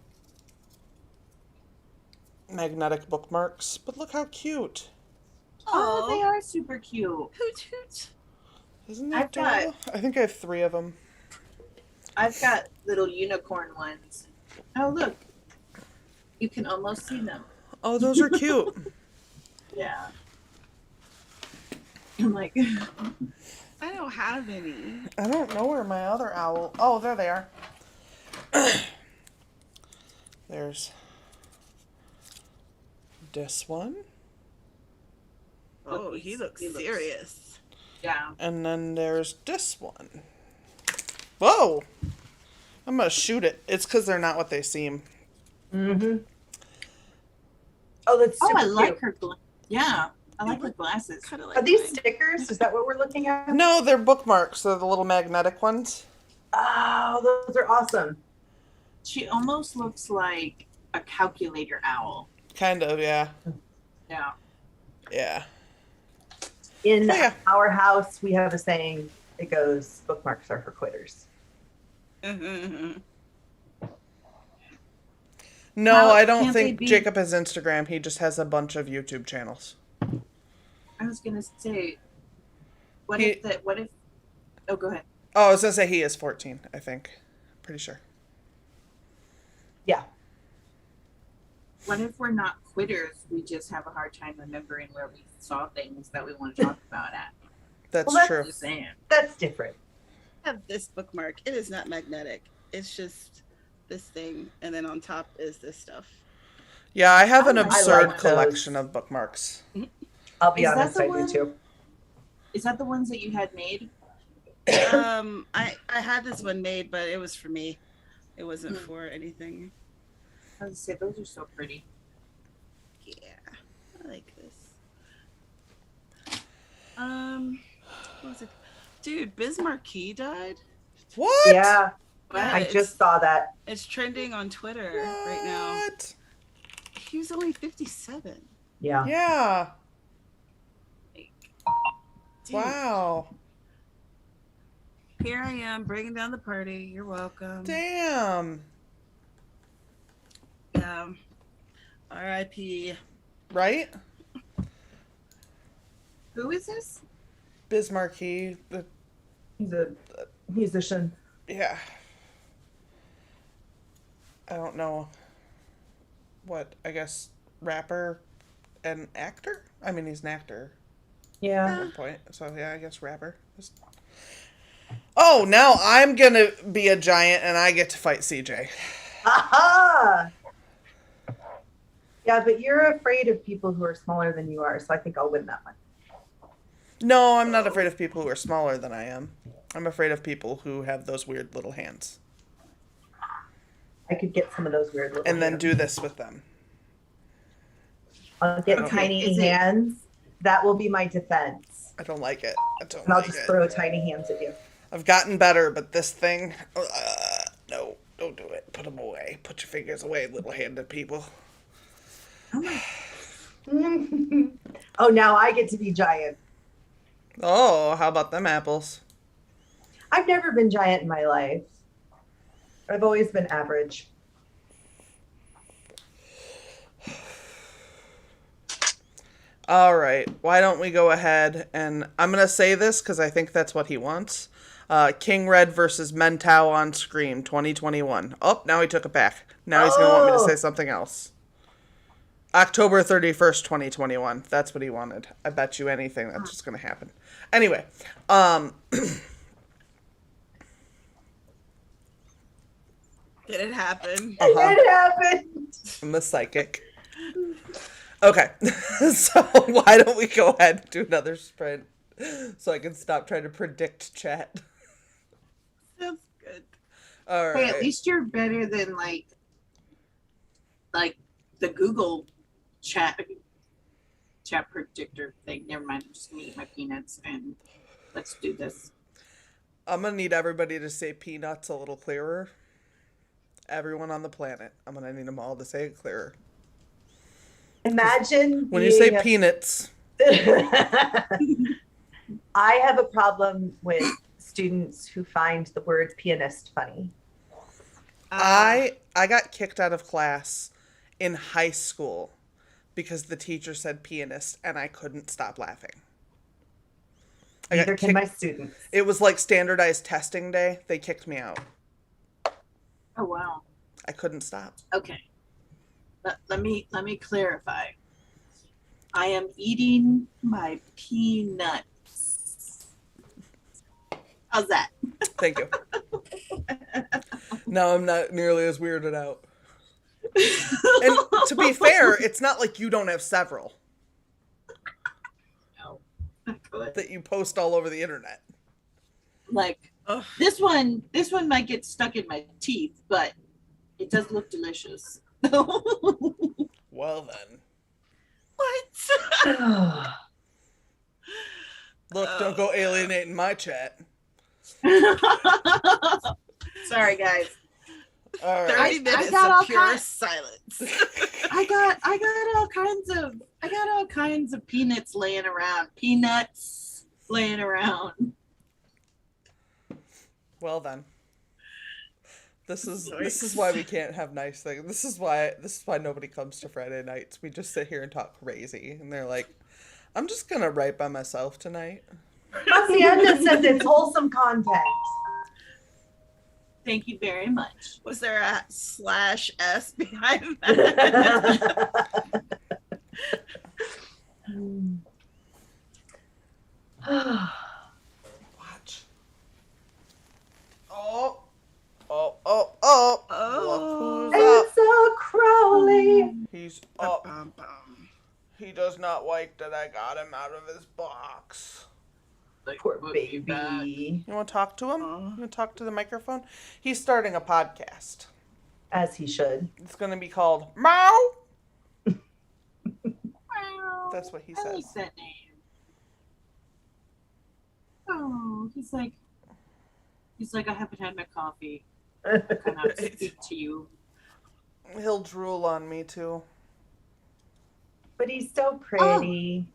[SPEAKER 1] magnetic bookmarks. But look how cute.
[SPEAKER 3] Oh, they are super cute.
[SPEAKER 2] Hoot hoot.
[SPEAKER 1] Isn't
[SPEAKER 3] I've
[SPEAKER 1] that
[SPEAKER 3] got-
[SPEAKER 1] adorable? I think I have 3 of them.
[SPEAKER 3] I've got little unicorn ones. Oh, look. You can almost see them.
[SPEAKER 1] Oh, those are cute.
[SPEAKER 3] Yeah. I'm like,
[SPEAKER 2] I don't have any.
[SPEAKER 1] I don't know where my other owl... Oh, there they are. There's this one.
[SPEAKER 2] Oh, he looks serious.
[SPEAKER 3] yeah.
[SPEAKER 1] And then there's this one. Whoa! I'm gonna shoot it. It's because they're not what they seem.
[SPEAKER 4] Mm-hmm. Oh, that's
[SPEAKER 3] Oh,
[SPEAKER 4] super
[SPEAKER 3] I like
[SPEAKER 4] cute.
[SPEAKER 3] her. Yeah. I like her glasses.
[SPEAKER 2] Kind of like
[SPEAKER 4] Are these
[SPEAKER 2] mine.
[SPEAKER 4] stickers? Is that what we're looking at?
[SPEAKER 1] No, they're bookmarks. They're the little magnetic ones.
[SPEAKER 4] Oh, those are awesome.
[SPEAKER 3] She almost looks like a calculator owl.
[SPEAKER 1] Kind of, yeah.
[SPEAKER 3] Yeah.
[SPEAKER 1] Yeah.
[SPEAKER 4] In
[SPEAKER 1] Oh, yeah.
[SPEAKER 4] our house, we have a saying. It goes, bookmarks are for quitters.
[SPEAKER 1] No,
[SPEAKER 3] How
[SPEAKER 1] I don't
[SPEAKER 3] can't they
[SPEAKER 1] think
[SPEAKER 3] be-
[SPEAKER 1] Jacob has Instagram. He just has a bunch of YouTube channels.
[SPEAKER 3] I was gonna say, what
[SPEAKER 1] He-
[SPEAKER 3] if? Oh, go ahead.
[SPEAKER 1] Oh, I was gonna say he is 14, I think. Pretty sure.
[SPEAKER 4] Yeah.
[SPEAKER 3] What if we're not quitters? We just have a hard time remembering where we saw things that we want to talk about at.
[SPEAKER 1] That's
[SPEAKER 4] Well, that's-
[SPEAKER 1] true.
[SPEAKER 3] Just saying.
[SPEAKER 4] That's different.
[SPEAKER 2] I have this bookmark. It is not magnetic. It's just this thing, and then on top is this stuff.
[SPEAKER 1] Yeah, I have an
[SPEAKER 3] I like
[SPEAKER 1] absurd
[SPEAKER 4] those.
[SPEAKER 1] collection of bookmarks.
[SPEAKER 4] I'll be
[SPEAKER 3] Is that
[SPEAKER 4] honest,
[SPEAKER 3] the
[SPEAKER 4] I do
[SPEAKER 3] one?
[SPEAKER 4] too.
[SPEAKER 3] Is that the ones that you had made?
[SPEAKER 2] I had this one made, but it was for me. It wasn't
[SPEAKER 3] Hmm.
[SPEAKER 2] for anything.
[SPEAKER 3] I was gonna say those are so pretty.
[SPEAKER 2] Yeah, I like this. What was it? Dude, Bismarck died.
[SPEAKER 1] What?
[SPEAKER 4] Yeah,
[SPEAKER 2] Yeah,
[SPEAKER 4] I
[SPEAKER 2] it's-
[SPEAKER 4] just saw that.
[SPEAKER 2] It's trending on Twitter right now.
[SPEAKER 1] What?
[SPEAKER 2] He was only 57.
[SPEAKER 4] Yeah.
[SPEAKER 1] Yeah.
[SPEAKER 2] Dude,
[SPEAKER 1] Wow.
[SPEAKER 2] Here I am bringing down the party. You're welcome.
[SPEAKER 1] Damn.
[SPEAKER 2] Yeah. R.I.P.
[SPEAKER 1] Right?
[SPEAKER 3] Who is this?
[SPEAKER 1] Bismarcky.
[SPEAKER 4] He's a musician.
[SPEAKER 1] Yeah. I don't know. What, I guess, rapper and actor? I mean, he's an actor at
[SPEAKER 4] Yeah.
[SPEAKER 1] one point. So, yeah, I guess rapper. Oh, now I'm gonna be a giant and I get to fight CJ.
[SPEAKER 4] Aha! Yeah, but you're afraid of people who are smaller than you are, so I think I'll win that one.
[SPEAKER 1] No, I'm not afraid of people who are smaller than I am. I'm afraid of people who have those weird little hands.
[SPEAKER 4] I could get some of those weird little
[SPEAKER 1] And then
[SPEAKER 4] hands.
[SPEAKER 1] do this with them.
[SPEAKER 4] I'll get
[SPEAKER 1] Okay,
[SPEAKER 4] tiny
[SPEAKER 3] is it-
[SPEAKER 4] hands. That will be my defense.
[SPEAKER 1] I don't like it. I don't
[SPEAKER 4] And I'll
[SPEAKER 1] like
[SPEAKER 4] just
[SPEAKER 1] it.
[SPEAKER 4] throw tiny hands at you.
[SPEAKER 1] I've gotten better, but this thing... no, don't do it. Put them away. Put your fingers away, little-handed people.
[SPEAKER 4] Oh, now I get to be giant.
[SPEAKER 1] Oh, how about them apples?
[SPEAKER 4] I've never been giant in my life. I've always been average.
[SPEAKER 1] All right, why don't we go ahead and... I'm going to say this because I think that's what he wants. King Red versus Mentau on Scream 2021. Oh, now he took it back. Now he's going to want me to say something else. October 31st, 2021. That's what he wanted. I bet you anything that's just going to happen. Anyway,
[SPEAKER 2] Did it happen?
[SPEAKER 4] It happened.
[SPEAKER 1] I'm the psychic. Okay, so why don't we go ahead and do another sprint so I can stop trying to predict chat.
[SPEAKER 2] Sounds good.
[SPEAKER 1] All
[SPEAKER 3] Hey,
[SPEAKER 1] right.
[SPEAKER 3] at least you're better than like the Google chat predictor thing. Never mind. I'm just gonna eat my peanuts and let's do this.
[SPEAKER 1] I'm going to need everybody to say peanuts a little clearer. Everyone on the planet. I'm going to need them all to say it clearer.
[SPEAKER 4] Imagine
[SPEAKER 1] When you say
[SPEAKER 4] being-
[SPEAKER 1] peanuts,
[SPEAKER 4] I have a problem with students who find the word pianist funny.
[SPEAKER 1] I got kicked out of class in high school because the teacher said pianist and I couldn't stop laughing.
[SPEAKER 4] Neither can my students.
[SPEAKER 1] It was like standardized testing day. They kicked me out.
[SPEAKER 3] Oh wow.
[SPEAKER 1] I couldn't stop.
[SPEAKER 3] Okay. Let me clarify. I am eating my peanuts. How's that?
[SPEAKER 1] Thank you. Now I'm not nearly as weirded out. And to be fair, it's not like you don't have several
[SPEAKER 3] No. Not good.
[SPEAKER 1] that you post all over the internet.
[SPEAKER 3] Like
[SPEAKER 2] Ugh.
[SPEAKER 3] this one might get stuck in my teeth, but it does look delicious.
[SPEAKER 1] Well then.
[SPEAKER 2] What?
[SPEAKER 1] Look, don't go alienating my chat.
[SPEAKER 3] Sorry, guys.
[SPEAKER 1] All
[SPEAKER 2] 30
[SPEAKER 1] right.
[SPEAKER 2] minutes
[SPEAKER 3] got all
[SPEAKER 2] of pure
[SPEAKER 3] kinds-
[SPEAKER 2] silence.
[SPEAKER 3] I got all kinds of peanuts laying around. Peanuts laying around.
[SPEAKER 1] Well then. This is why we can't have nice things. This is why nobody comes to Friday nights. We just sit here and talk crazy, and they're like, "I'm just gonna write by myself tonight."
[SPEAKER 4] Hacienda says it's wholesome content.
[SPEAKER 3] Thank you very much.
[SPEAKER 2] Was there a /S behind that?
[SPEAKER 1] Watch. Oh.
[SPEAKER 2] Oh.
[SPEAKER 1] Look who's
[SPEAKER 4] It's a Crowley.
[SPEAKER 1] He's up.
[SPEAKER 2] Bum, bum.
[SPEAKER 1] He does not like that I got him out of his box.
[SPEAKER 3] Like,
[SPEAKER 4] Poor
[SPEAKER 3] what you got?
[SPEAKER 4] baby.
[SPEAKER 1] You want to talk to him?
[SPEAKER 2] Aw.
[SPEAKER 1] You want to talk to the microphone? He's starting a podcast.
[SPEAKER 4] As he should.
[SPEAKER 1] It's going to be called Meow.
[SPEAKER 3] Wow.
[SPEAKER 1] That's what he
[SPEAKER 3] I like
[SPEAKER 1] says.
[SPEAKER 3] that name. Oh, he's like, I haven't had my coffee. I cannot speak to you.
[SPEAKER 1] He'll drool on me too.
[SPEAKER 4] But he's so pretty.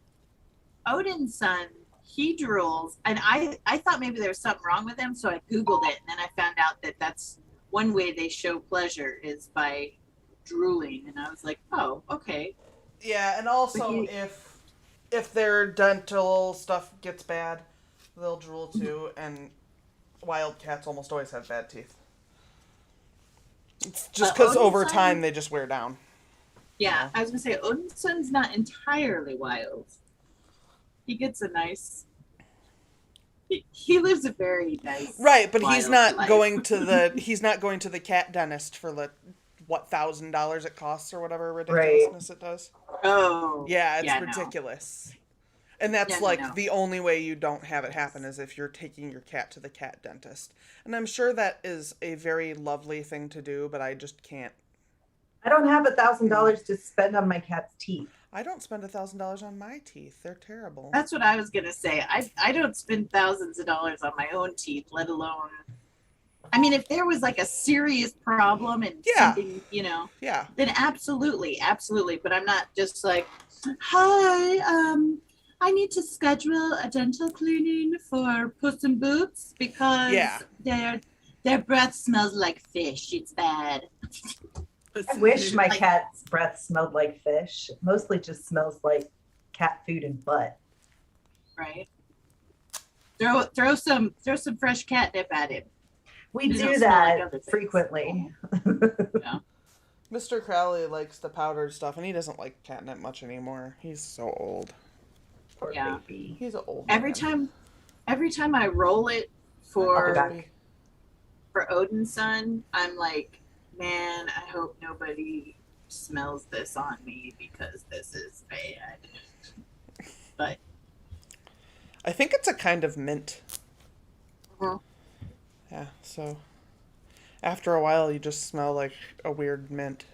[SPEAKER 3] Odin's son, he drools, and I thought maybe there was something wrong with him, so I Googled it, and then I found out that that's one way they show pleasure is by drooling, and I was like, oh, okay.
[SPEAKER 1] Yeah, and also if their dental stuff gets bad, they'll drool too, and wild cats almost always have bad teeth. It's just because
[SPEAKER 3] Odin's
[SPEAKER 1] over
[SPEAKER 3] son-
[SPEAKER 1] time they just wear down.
[SPEAKER 3] Yeah, I was gonna say Odin's son's not entirely wild. He gets a nice. He lives a very nice.
[SPEAKER 1] Right, but he's
[SPEAKER 3] wild
[SPEAKER 1] not
[SPEAKER 3] life.
[SPEAKER 1] going to the cat dentist for the $1,000 it costs or whatever ridiculousness it does.
[SPEAKER 3] Oh.
[SPEAKER 1] Yeah, it's
[SPEAKER 3] no.
[SPEAKER 1] ridiculous. And that's
[SPEAKER 3] Yeah, no,
[SPEAKER 1] like
[SPEAKER 3] no.
[SPEAKER 1] the only way you don't have it happen is if you're taking your cat to the cat dentist. And I'm sure that is a very lovely thing to do, but I just can't.
[SPEAKER 4] I don't have $1,000 to spend on my cat's teeth.
[SPEAKER 1] I don't spend $1,000 on my teeth. They're terrible.
[SPEAKER 3] That's what I was gonna say. I don't spend thousands of dollars on my own teeth, let alone. I mean, if there was like a serious problem and
[SPEAKER 1] Yeah.
[SPEAKER 3] something,
[SPEAKER 1] Yeah.
[SPEAKER 3] then absolutely. But I'm not just like, hi, I need to schedule a dental cleaning for Puss in Boots because
[SPEAKER 1] Yeah.
[SPEAKER 3] their breath smells like fish. It's bad.
[SPEAKER 4] I wish my
[SPEAKER 3] Like-
[SPEAKER 4] cat's breath smelled like fish. It mostly just smells like cat food and butt.
[SPEAKER 3] Right? Throw some fresh catnip at him.
[SPEAKER 4] We
[SPEAKER 3] They
[SPEAKER 4] do
[SPEAKER 3] don't smell like
[SPEAKER 4] that
[SPEAKER 3] other things.
[SPEAKER 4] frequently.
[SPEAKER 1] Mr. Crowley likes the powdered stuff, and he doesn't like catnip much anymore. He's so old.
[SPEAKER 4] Poor
[SPEAKER 3] Yeah.
[SPEAKER 4] baby.
[SPEAKER 1] He's an old
[SPEAKER 3] Every
[SPEAKER 1] man.
[SPEAKER 3] time I roll it
[SPEAKER 4] I'll be
[SPEAKER 3] for
[SPEAKER 4] back.
[SPEAKER 3] Odin's son, I'm like, man, I hope nobody smells this on me because this is bad. But
[SPEAKER 1] I think it's a kind of mint.
[SPEAKER 3] Mhm.
[SPEAKER 1] Yeah, so after a while you just smell like a weird mint.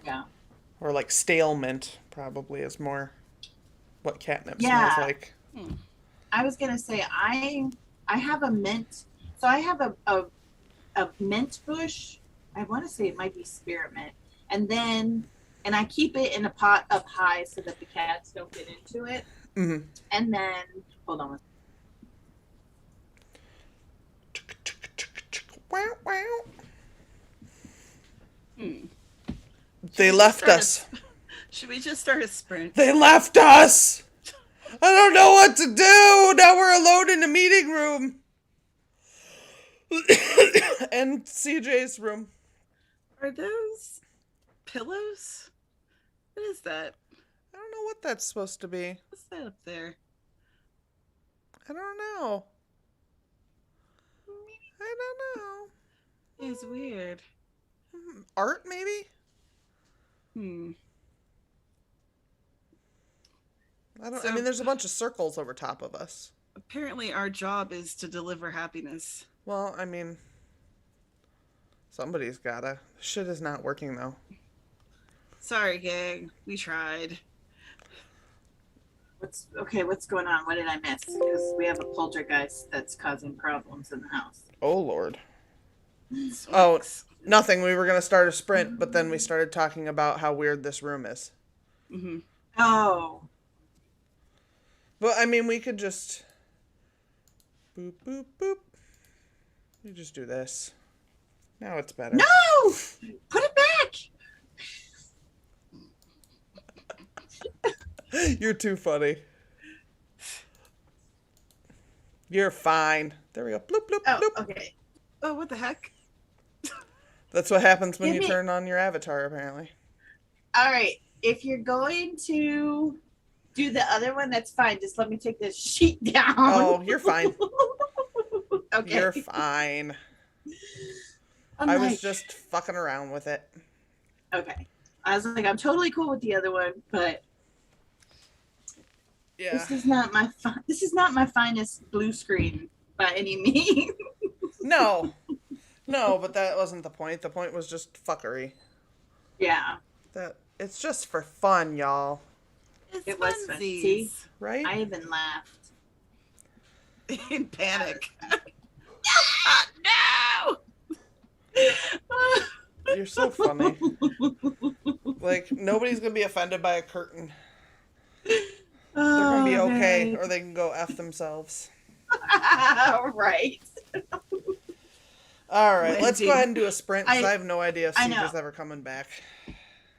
[SPEAKER 3] yeah,
[SPEAKER 1] Or like stale mint probably is more what catnip
[SPEAKER 3] Yeah.
[SPEAKER 1] smells like.
[SPEAKER 3] I was gonna say I have a mint. So I have a mint bush. I want to say it might be spearmint, and I keep it in a pot up high so that the cats don't get into it.
[SPEAKER 1] Mm-hmm.
[SPEAKER 3] And then hold on.
[SPEAKER 1] Wow, wow.
[SPEAKER 2] Hmm.
[SPEAKER 1] They left us.
[SPEAKER 2] Should we just start a sprint?
[SPEAKER 1] They left us! I don't know what to do. Now we're alone in the meeting room. And CJ's room.
[SPEAKER 2] Are those pillows? What is that?
[SPEAKER 1] I don't know what that's supposed to be.
[SPEAKER 2] What's that up there?
[SPEAKER 1] I don't know. I don't know.
[SPEAKER 2] It's weird.
[SPEAKER 1] Art, maybe? I mean, there's a bunch of circles over top of us.
[SPEAKER 2] Apparently, our job is to deliver happiness.
[SPEAKER 1] Well, I mean, somebody's gotta. Shit is not working, though.
[SPEAKER 2] Sorry, gang. We tried.
[SPEAKER 3] What's going on? What did I miss? Because we have a poltergeist that's causing problems in the house.
[SPEAKER 1] Oh, Lord. Oh, nothing. We were gonna start a sprint, but then we started talking about how weird this room is.
[SPEAKER 2] Mm-hmm.
[SPEAKER 3] Oh.
[SPEAKER 1] But, I mean, we could just... Boop, boop, boop. You just do this. Now it's better.
[SPEAKER 3] No! Put it back!
[SPEAKER 1] You're too funny. You're fine. There we go. Bloop, bloop,
[SPEAKER 3] Oh,
[SPEAKER 1] bloop.
[SPEAKER 3] okay.
[SPEAKER 2] Oh, what the heck?
[SPEAKER 1] That's what happens when
[SPEAKER 3] Give
[SPEAKER 1] you
[SPEAKER 3] me-
[SPEAKER 1] turn on your avatar, apparently.
[SPEAKER 3] All right. If you're going to do the other one, that's fine. Just let me take this sheet down.
[SPEAKER 1] Oh, you're fine.
[SPEAKER 3] Okay.
[SPEAKER 1] You're fine. I was just fucking around with it.
[SPEAKER 3] Okay. I was like, I'm totally cool with the other one, but
[SPEAKER 1] Yeah.
[SPEAKER 3] this is not my finest blue screen by any means.
[SPEAKER 1] No. No, but that wasn't the point. The point was just fuckery.
[SPEAKER 3] Yeah.
[SPEAKER 1] It's just for fun, y'all.
[SPEAKER 2] It's
[SPEAKER 3] It was fun. See?
[SPEAKER 2] funsies.
[SPEAKER 1] Right?
[SPEAKER 3] I even laughed.
[SPEAKER 2] In panic.
[SPEAKER 3] No!
[SPEAKER 1] You're so funny. Like, nobody's gonna be offended by a curtain. They're gonna be okay, or they can go F themselves.
[SPEAKER 3] Right.
[SPEAKER 1] Alright, let's
[SPEAKER 2] Wendy.
[SPEAKER 1] go ahead and do a sprint, because I have no idea if
[SPEAKER 3] I know.
[SPEAKER 1] CJ's ever coming back.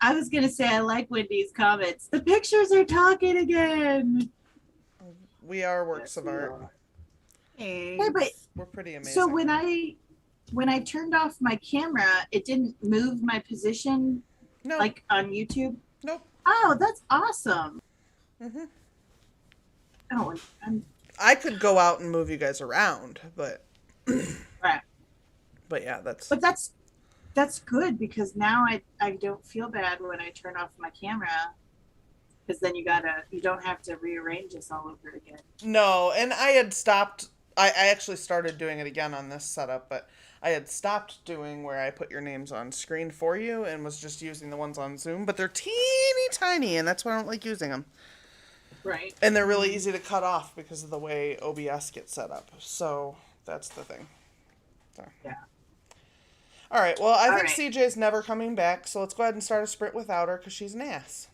[SPEAKER 3] I was gonna say I like Wendy's comments. The pictures are talking again.
[SPEAKER 1] We are works of art.
[SPEAKER 2] Thanks.
[SPEAKER 3] Yeah, but
[SPEAKER 1] We're pretty amazing.
[SPEAKER 3] so when I turned off my camera, it didn't move my position
[SPEAKER 1] No.
[SPEAKER 3] like on YouTube.
[SPEAKER 1] Nope.
[SPEAKER 3] Oh, that's awesome.
[SPEAKER 1] Mm-hmm.
[SPEAKER 3] Oh,
[SPEAKER 1] I could go out and move you guys around, but...
[SPEAKER 3] Right.
[SPEAKER 1] But yeah, that's...
[SPEAKER 3] But that's good because now I don't feel bad when I turn off my camera because then you don't have to rearrange this all over again.
[SPEAKER 1] No, and I had stopped... I actually started doing it again on this setup, but I had stopped doing where I put your names on screen for you and was just using the ones on Zoom, but they're teeny tiny, and that's why I don't like using them.
[SPEAKER 3] Right.
[SPEAKER 1] And they're really easy to cut off because of the way OBS gets set up. So that's the thing. So.
[SPEAKER 3] Yeah.
[SPEAKER 1] All right. Well, I
[SPEAKER 3] All
[SPEAKER 1] think
[SPEAKER 3] right.
[SPEAKER 1] CJ's never coming back, so let's go ahead and start a sprint without her because she's an ass.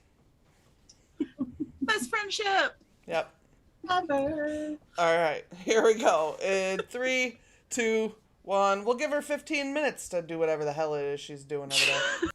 [SPEAKER 2] Best friendship.
[SPEAKER 1] Yep.
[SPEAKER 3] Never.
[SPEAKER 1] All right. Here we go. In 3, 2, 1. We'll give her 15 minutes to do whatever the hell it is she's doing over there.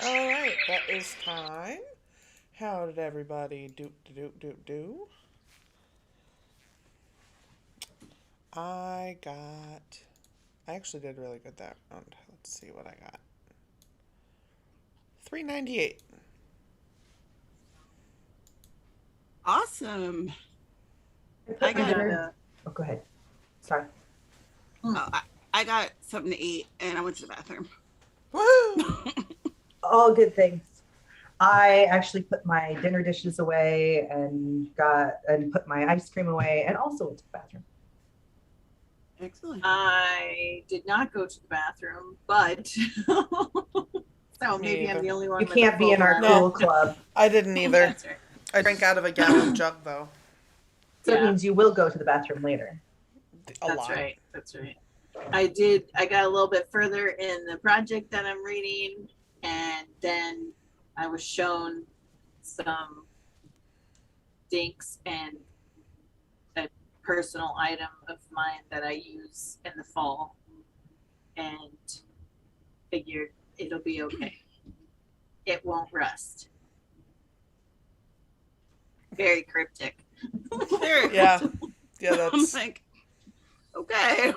[SPEAKER 1] All right, that is time. How did everybody do? I actually did really good that round. Let's see what I got. 398.
[SPEAKER 2] Awesome.
[SPEAKER 4] I
[SPEAKER 2] got
[SPEAKER 4] Oh, go ahead. Sorry.
[SPEAKER 2] I got something to eat and I went to the bathroom.
[SPEAKER 1] Woo!
[SPEAKER 4] All good things. I actually put my dinner dishes away and put my ice cream away and also went to the bathroom.
[SPEAKER 2] Excellent.
[SPEAKER 3] I did not go to the bathroom, but so maybe I'm the only one.
[SPEAKER 4] You
[SPEAKER 3] with
[SPEAKER 4] can't
[SPEAKER 3] a
[SPEAKER 4] be in our
[SPEAKER 1] No.
[SPEAKER 4] cool club.
[SPEAKER 1] I didn't either.
[SPEAKER 3] That's right.
[SPEAKER 1] I drank out of a gallon jug though.
[SPEAKER 4] So it means you will go to the bathroom later.
[SPEAKER 3] That's right. That's right. I got a little bit further in the project that I'm reading, and then I was shown some dinks and a personal item of mine that I use in the fall, and figured it'll be okay. It won't rust. Very cryptic.
[SPEAKER 1] Yeah,
[SPEAKER 2] I'm
[SPEAKER 1] that's.
[SPEAKER 2] like, okay.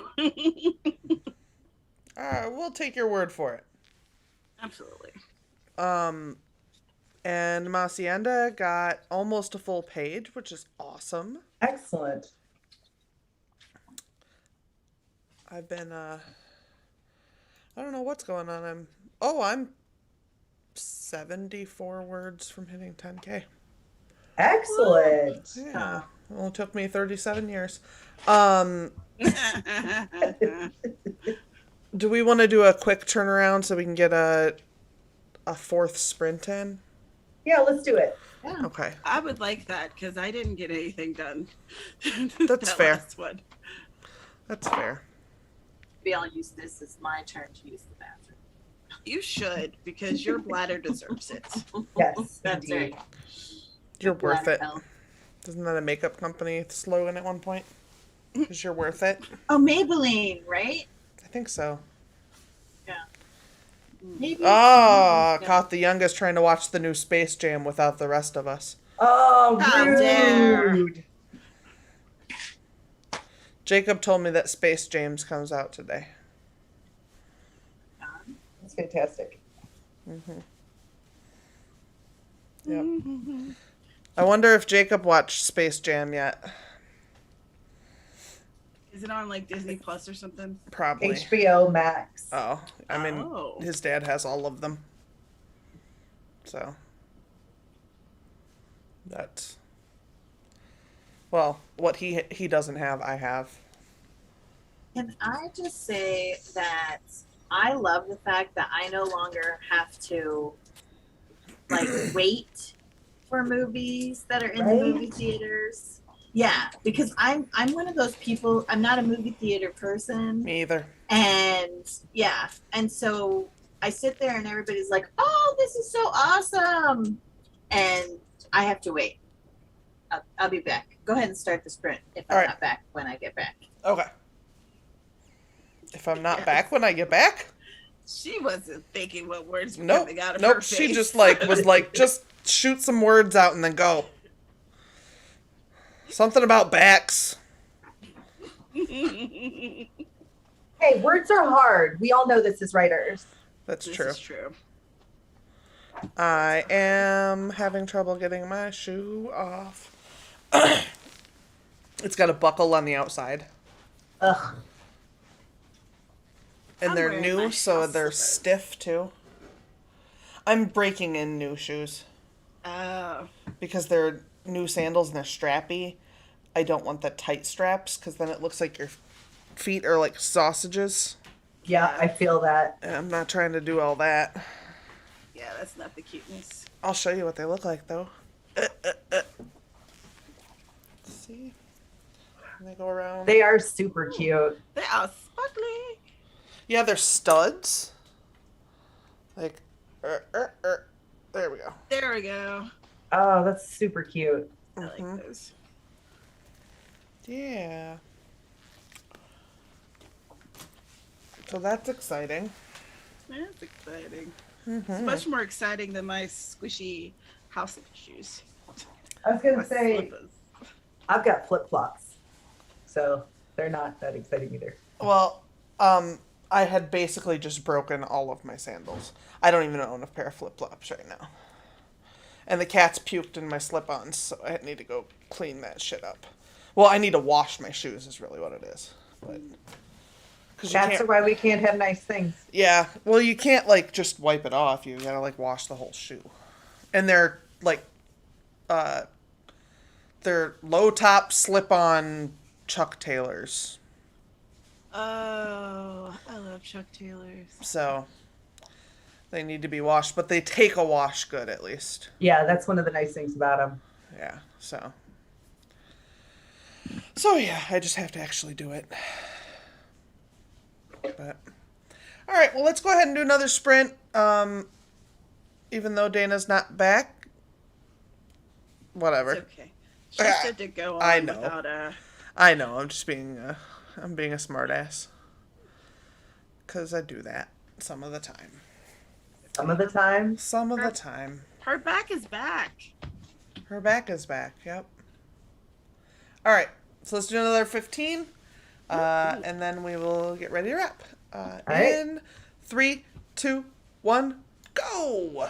[SPEAKER 1] We'll take your word for it.
[SPEAKER 2] Absolutely.
[SPEAKER 1] And Macienda got almost a full page, which is awesome.
[SPEAKER 4] Excellent.
[SPEAKER 1] I've been, I don't know what's going on. I'm 74 words from hitting 10K.
[SPEAKER 4] Excellent.
[SPEAKER 1] Yeah. Well, it took me 37 years. Do we want to do a quick turnaround so we can get a fourth sprint in?
[SPEAKER 4] Yeah, let's do it.
[SPEAKER 3] Yeah.
[SPEAKER 1] Okay.
[SPEAKER 2] I would like that because I didn't get anything done.
[SPEAKER 1] That's
[SPEAKER 2] that
[SPEAKER 1] fair.
[SPEAKER 2] Last one.
[SPEAKER 1] That's fair.
[SPEAKER 3] Maybe I'll use this as my turn to use the bathroom.
[SPEAKER 2] You should because your bladder deserves it.
[SPEAKER 4] Yes,
[SPEAKER 3] That's
[SPEAKER 4] indeed.
[SPEAKER 3] right.
[SPEAKER 1] You're worth it.
[SPEAKER 3] Health.
[SPEAKER 1] Isn't that a makeup company slogan at one point? Because you're worth it.
[SPEAKER 3] Oh, Maybelline, right?
[SPEAKER 1] I think so.
[SPEAKER 3] Yeah. Maybe.
[SPEAKER 1] Oh,
[SPEAKER 3] Yeah.
[SPEAKER 1] caught the youngest trying to watch the new Space Jam without the rest of us.
[SPEAKER 4] Oh,
[SPEAKER 2] How dare.
[SPEAKER 4] rude.
[SPEAKER 1] Jacob told me that Space Jams comes out today.
[SPEAKER 4] That's fantastic.
[SPEAKER 1] Yep. I wonder if Jacob watched Space Jam yet.
[SPEAKER 2] Is it on like Disney Plus or something?
[SPEAKER 1] Probably.
[SPEAKER 4] HBO Max.
[SPEAKER 1] Oh, I mean,
[SPEAKER 2] Oh.
[SPEAKER 1] his dad has all of them. So. That's. Well, what he doesn't have, I have.
[SPEAKER 3] Can I just say that I love the fact that I no longer have to like wait for movies that are in the movie theaters. Yeah, because I'm one of those people. I'm not a movie theater person.
[SPEAKER 1] Me either.
[SPEAKER 3] And yeah, and so I sit there and everybody's like, "Oh, this is so awesome," and I have to wait. I'll be back. Go ahead and start the sprint if I'm not back when I get back.
[SPEAKER 1] Okay. If I'm not back when I get back?
[SPEAKER 2] She wasn't thinking what words were
[SPEAKER 1] Nope.
[SPEAKER 2] coming out of her
[SPEAKER 1] Nope.
[SPEAKER 2] face.
[SPEAKER 1] She just was like, just shoot some words out and then go. Something about backs.
[SPEAKER 4] Hey, words are hard. We all know this as writers.
[SPEAKER 1] That's
[SPEAKER 2] This
[SPEAKER 1] true.
[SPEAKER 2] is true.
[SPEAKER 1] I am having trouble getting my shoe off. It's got a buckle on the outside.
[SPEAKER 4] Ugh.
[SPEAKER 1] And
[SPEAKER 2] I'm
[SPEAKER 1] they're
[SPEAKER 2] wearing
[SPEAKER 1] new,
[SPEAKER 2] my
[SPEAKER 1] so
[SPEAKER 2] house
[SPEAKER 1] they're
[SPEAKER 2] slippers.
[SPEAKER 1] stiff too. I'm breaking in new shoes
[SPEAKER 2] Oh.
[SPEAKER 1] because they're new sandals and they're strappy. I don't want the tight straps because then it looks like your feet are like sausages.
[SPEAKER 4] Yeah, I feel that.
[SPEAKER 1] And I'm not trying to do all that.
[SPEAKER 2] Yeah, that's not the cuteness.
[SPEAKER 1] I'll show you what they look like though. See? And they go around.
[SPEAKER 4] They are super cute.
[SPEAKER 2] They are sparkly.
[SPEAKER 1] Yeah, they're studs. Like, there we go.
[SPEAKER 2] There we go.
[SPEAKER 4] Oh, that's super cute.
[SPEAKER 2] I like those.
[SPEAKER 1] Yeah. So that's exciting.
[SPEAKER 2] That's exciting. It's much more exciting than my squishy house shoes.
[SPEAKER 4] I was gonna
[SPEAKER 2] My
[SPEAKER 4] say
[SPEAKER 2] slippers.
[SPEAKER 4] I've got flip flops, so they're not that exciting either.
[SPEAKER 1] Well, I had basically just broken all of my sandals. I don't even own a pair of flip flops right now. And the cat's puked in my slip-ons, so I need to go clean that shit up. Well, I need to wash my shoes is really what it is. But cause
[SPEAKER 4] Cats are why we can't have nice things.
[SPEAKER 1] yeah, well, you can't like just wipe it off. You gotta like wash the whole shoe. And they're like, they're low top slip-on Chuck Taylors.
[SPEAKER 2] Oh, I love Chuck Taylors.
[SPEAKER 1] So they need to be washed, but they take a wash good at least.
[SPEAKER 4] Yeah, that's one of the nice things about them.
[SPEAKER 1] Yeah, so. So yeah, I just have to actually do it. But all right, well, let's go ahead and do another sprint. Even though Dana's not back, whatever.
[SPEAKER 2] It's okay. She said to go on
[SPEAKER 1] I know.
[SPEAKER 2] without
[SPEAKER 1] I know. I'm just being I'm being a smartass. 'Cause I do that some of the time.
[SPEAKER 4] Some of the time.
[SPEAKER 1] Some of the time.
[SPEAKER 2] her back is back.
[SPEAKER 1] Her back is back. Yep. All right. So let's do another 15. And then we will get ready to wrap.
[SPEAKER 4] right.
[SPEAKER 1] In 3, 2, 1, go!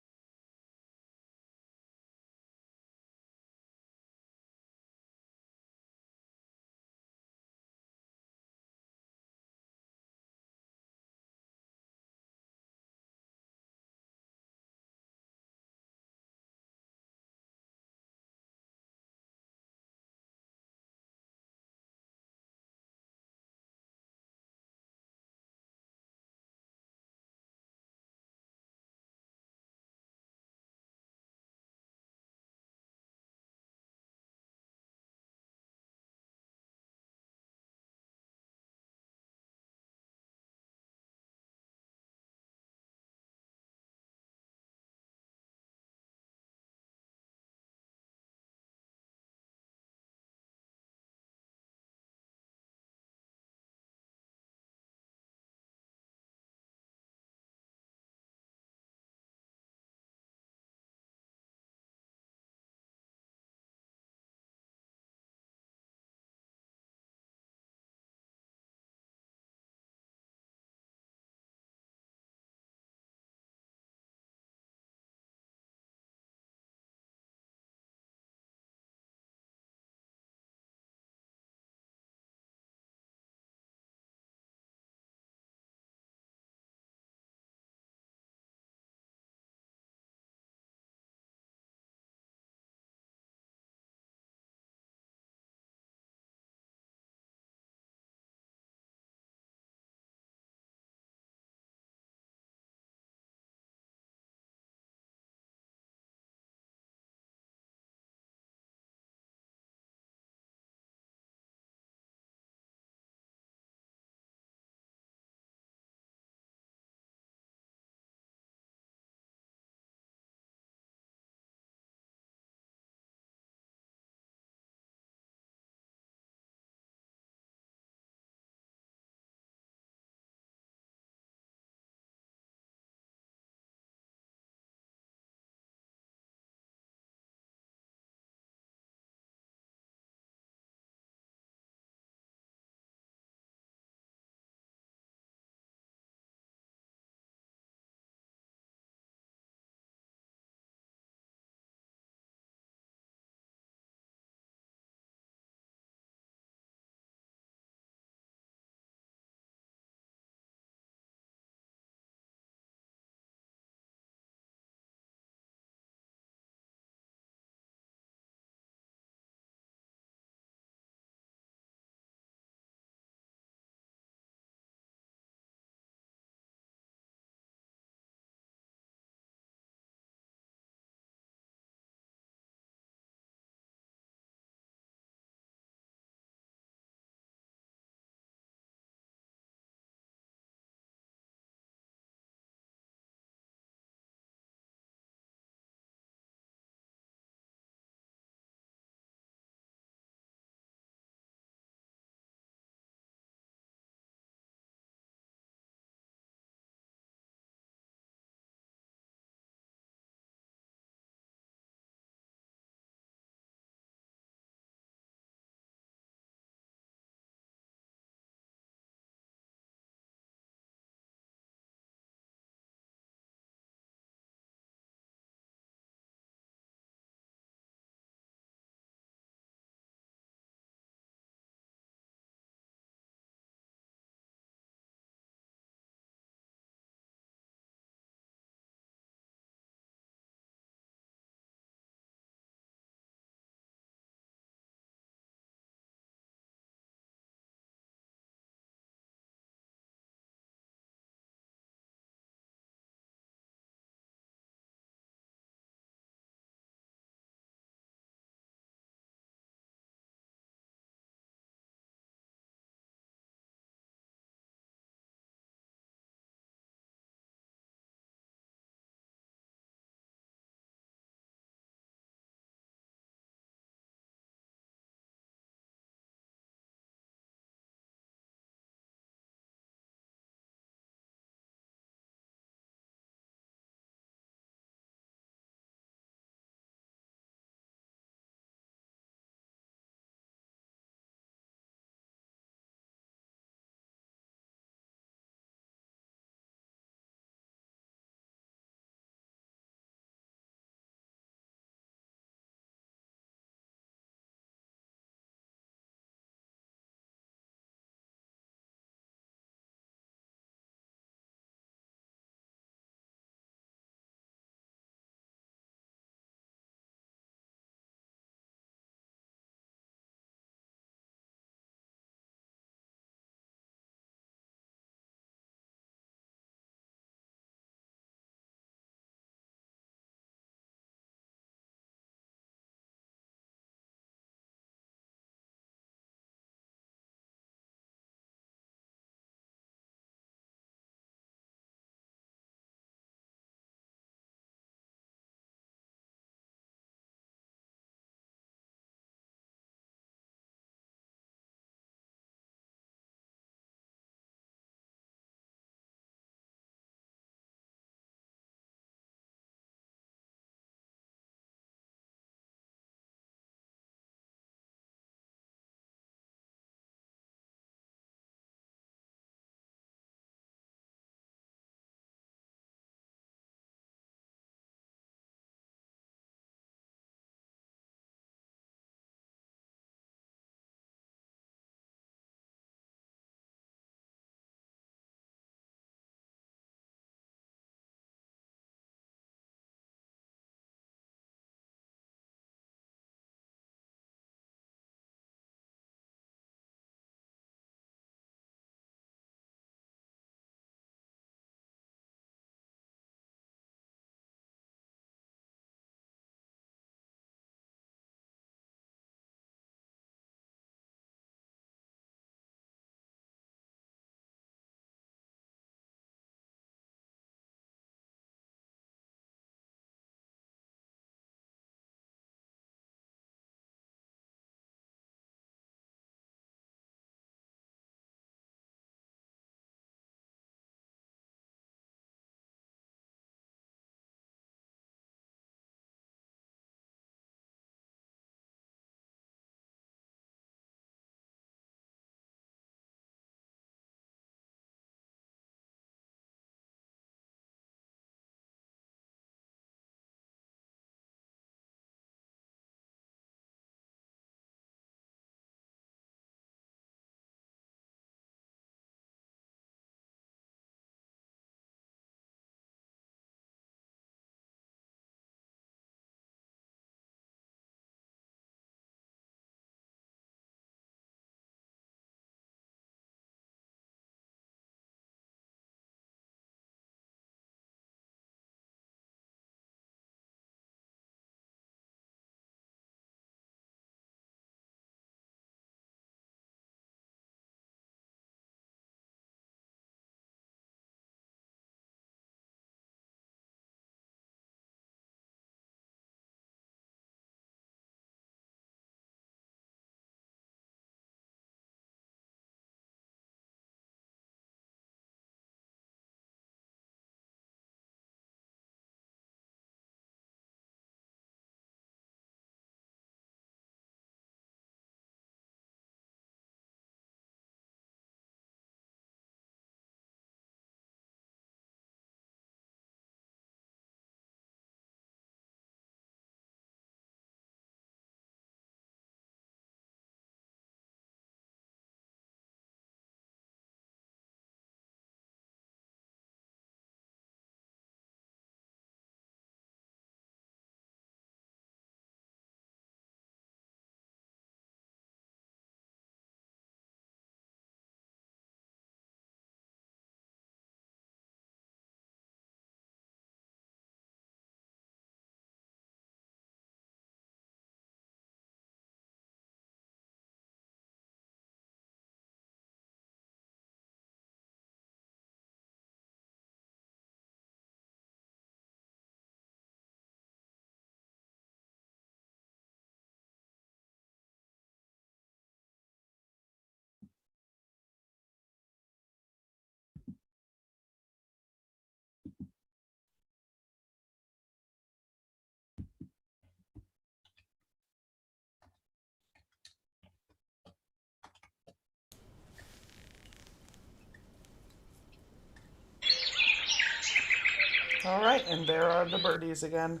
[SPEAKER 1] All right, and there are the birdies again.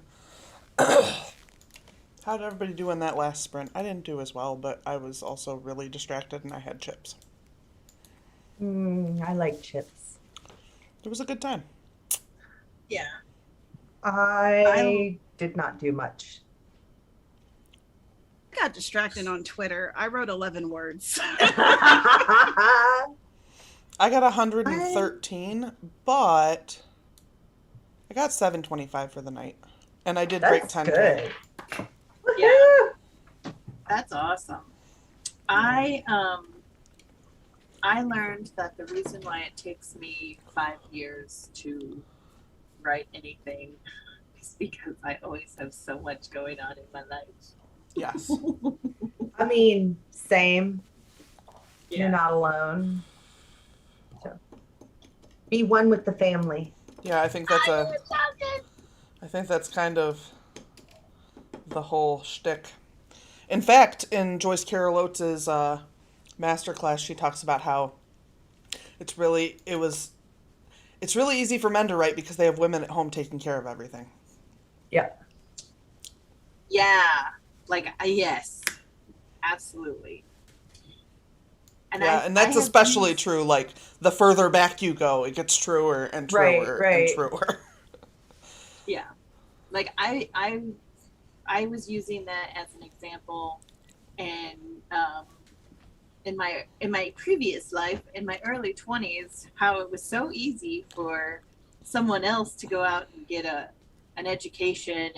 [SPEAKER 1] How did everybody do in that last sprint? I didn't do as well, but I was also really distracted and I had chips.
[SPEAKER 4] I like chips.
[SPEAKER 1] It was a good time.
[SPEAKER 3] Yeah.
[SPEAKER 4] I did not do much.
[SPEAKER 2] I got distracted on Twitter. I wrote 11 words.
[SPEAKER 1] I got 113, but I got 725 for the night. And I did break
[SPEAKER 4] That's
[SPEAKER 1] 10K.
[SPEAKER 4] good.
[SPEAKER 3] Yeah.
[SPEAKER 4] Woohoo!
[SPEAKER 3] That's awesome. I learned that the reason why it takes me 5 years to write anything is because I always have so much going on in my life.
[SPEAKER 1] Yes.
[SPEAKER 4] I mean, same. You're
[SPEAKER 3] Yeah.
[SPEAKER 4] not alone. So, be one with the family.
[SPEAKER 1] Yeah, I think that's kind of the whole shtick. In fact, in Joyce Carol Oates' masterclass, she talks about how it's really easy for men to write because they have women at home taking care of everything.
[SPEAKER 4] Yeah.
[SPEAKER 3] Yeah. Like, yes. Absolutely. And
[SPEAKER 1] And that's especially true, like, the further back you go, it gets truer and truer and truer.
[SPEAKER 3] Yeah. Like, I was using that as an example, and in my previous life, in my early 20s, how it was so easy for someone else to go out and get an education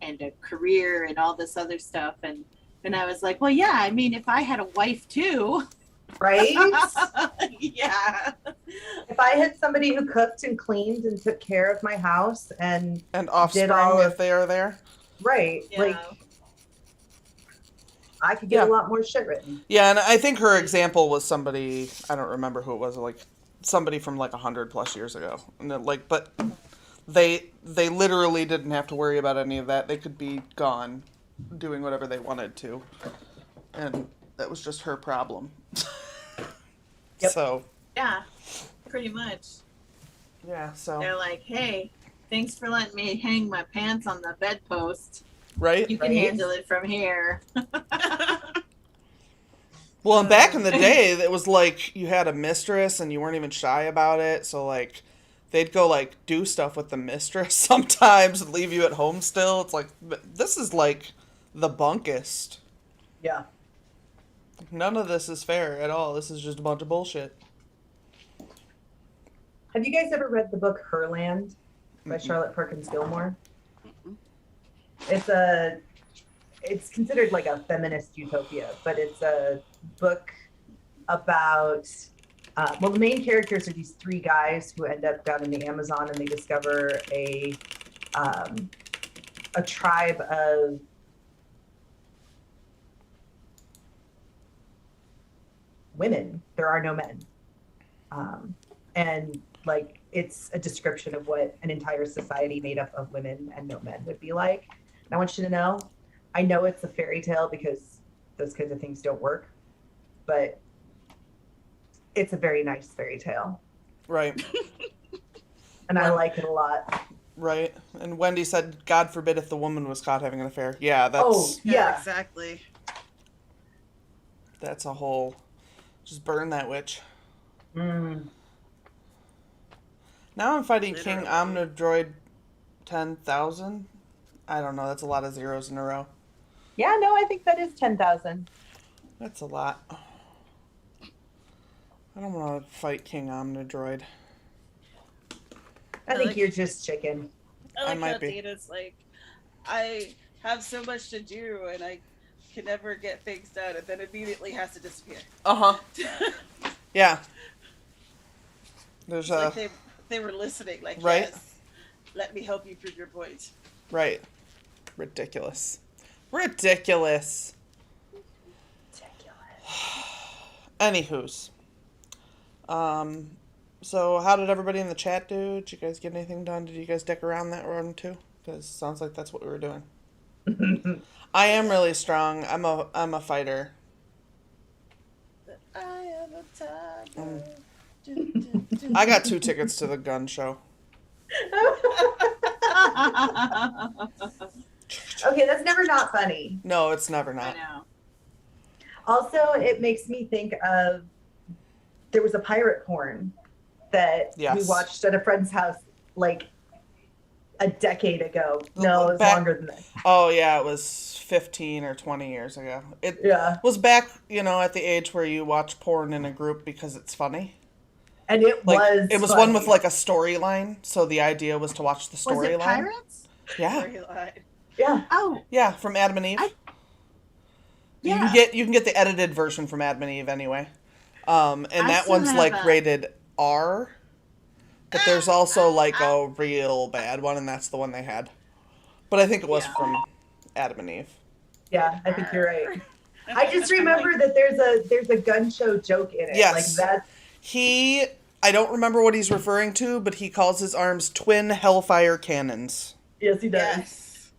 [SPEAKER 3] and a career and all this other stuff, and I was like, well, yeah, I mean, if I had a wife too,
[SPEAKER 4] Right?
[SPEAKER 3] yeah,
[SPEAKER 4] If I had somebody who cooked and cleaned and took care of my house and
[SPEAKER 1] offspring if they are there.
[SPEAKER 4] Right.
[SPEAKER 3] Yeah.
[SPEAKER 4] Like, I could get a lot more shit written.
[SPEAKER 1] Yeah, and I think her example was somebody, I don't remember who it was, like somebody from like 100+ years ago. And like, but they literally didn't have to worry about any of that. They could be gone doing whatever they wanted to. And that was just her problem.
[SPEAKER 4] Yep.
[SPEAKER 1] So.
[SPEAKER 3] yeah, pretty much.
[SPEAKER 1] Yeah, so.
[SPEAKER 3] They're like, hey, thanks for letting me hang my pants on the bedpost.
[SPEAKER 1] Right?
[SPEAKER 3] You can handle it from here.
[SPEAKER 1] Well, and back in the day, it was like you had a mistress and you weren't even shy about it. So, like, they'd go, like, do stuff with the mistress sometimes and leave you at home still. It's like, this is, like, the bunkest.
[SPEAKER 4] Yeah.
[SPEAKER 1] None of this is fair at all. This is just a bunch of bullshit.
[SPEAKER 4] Have you guys ever read the book Herland by Charlotte Perkins Gilmore? It's considered like a feminist utopia, but it's a book about the main characters are these 3 guys who end up down in the Amazon, and they discover a tribe of women. There are no men, and like it's a description of what an entire society made up of women and no men would be like. And I want you to know, I know it's a fairy tale because those kinds of things don't work, but it's a very nice fairy tale.
[SPEAKER 1] Right.
[SPEAKER 4] And I like it a lot.
[SPEAKER 1] Right. And Wendy said, God forbid if the woman was caught having an affair. Yeah, that's...
[SPEAKER 4] Oh, yeah.
[SPEAKER 2] Exactly.
[SPEAKER 1] That's a whole... Just burn that witch. Now I'm fighting King Omnidroid 10,000. I don't know. That's a lot of zeros in a row.
[SPEAKER 4] Yeah, no, I think that is 10,000.
[SPEAKER 1] That's a lot. I don't want to fight King Omnidroid.
[SPEAKER 4] I think you're just chicken.
[SPEAKER 2] I like
[SPEAKER 1] might
[SPEAKER 2] how
[SPEAKER 1] be.
[SPEAKER 2] Dana's like, I have so much to do and I can never get things done, and then immediately has to disappear.
[SPEAKER 1] Yeah. There's
[SPEAKER 2] Like they were listening, like,
[SPEAKER 1] right?
[SPEAKER 2] Yes, let me help you prove your point.
[SPEAKER 1] Right. Ridiculous. Ridiculous. Anywho's. So how did everybody in the chat do? Did you guys get anything done? Did you guys dick around that round too? Because it sounds like that's what we were doing. I am really strong. I'm a fighter.
[SPEAKER 2] I am a tiger.
[SPEAKER 1] I got 2 tickets to the gun show.
[SPEAKER 4] Okay, that's never not funny.
[SPEAKER 1] No, it's never
[SPEAKER 3] I
[SPEAKER 1] not.
[SPEAKER 3] know.
[SPEAKER 4] Also, it makes me think of there was a pirate porn that we
[SPEAKER 1] Yes.
[SPEAKER 4] watched at a friend's house like a decade ago. No, it was
[SPEAKER 1] Back-
[SPEAKER 4] longer than that.
[SPEAKER 1] Oh, yeah, it was 15 or 20 years ago. It
[SPEAKER 4] Yeah.
[SPEAKER 1] was back, at the age where you watch porn in a group because it's funny.
[SPEAKER 4] And it
[SPEAKER 1] Like,
[SPEAKER 4] was
[SPEAKER 1] it was
[SPEAKER 4] funny.
[SPEAKER 1] one with, like, a storyline, so the idea was to watch the
[SPEAKER 3] Was
[SPEAKER 1] storyline.
[SPEAKER 3] it pirates?
[SPEAKER 1] Yeah.
[SPEAKER 4] Yeah.
[SPEAKER 3] Oh,
[SPEAKER 1] Yeah, from Adam and Eve.
[SPEAKER 3] yeah.
[SPEAKER 1] You can get the edited version from Adam and Eve anyway. And
[SPEAKER 3] I
[SPEAKER 1] that
[SPEAKER 3] still
[SPEAKER 1] one's
[SPEAKER 3] have
[SPEAKER 1] like
[SPEAKER 3] a-
[SPEAKER 1] rated R. But there's also like a real bad one, and that's the one they had. But I think it was
[SPEAKER 3] Yeah.
[SPEAKER 1] from Adam and Eve.
[SPEAKER 4] Yeah, I think you're right. I just remember that there's a gun show joke in it.
[SPEAKER 1] Yes.
[SPEAKER 4] Like that's
[SPEAKER 1] I don't remember what he's referring to, but he calls his arms twin Hellfire cannons.
[SPEAKER 4] yes, he does.
[SPEAKER 2] Yes.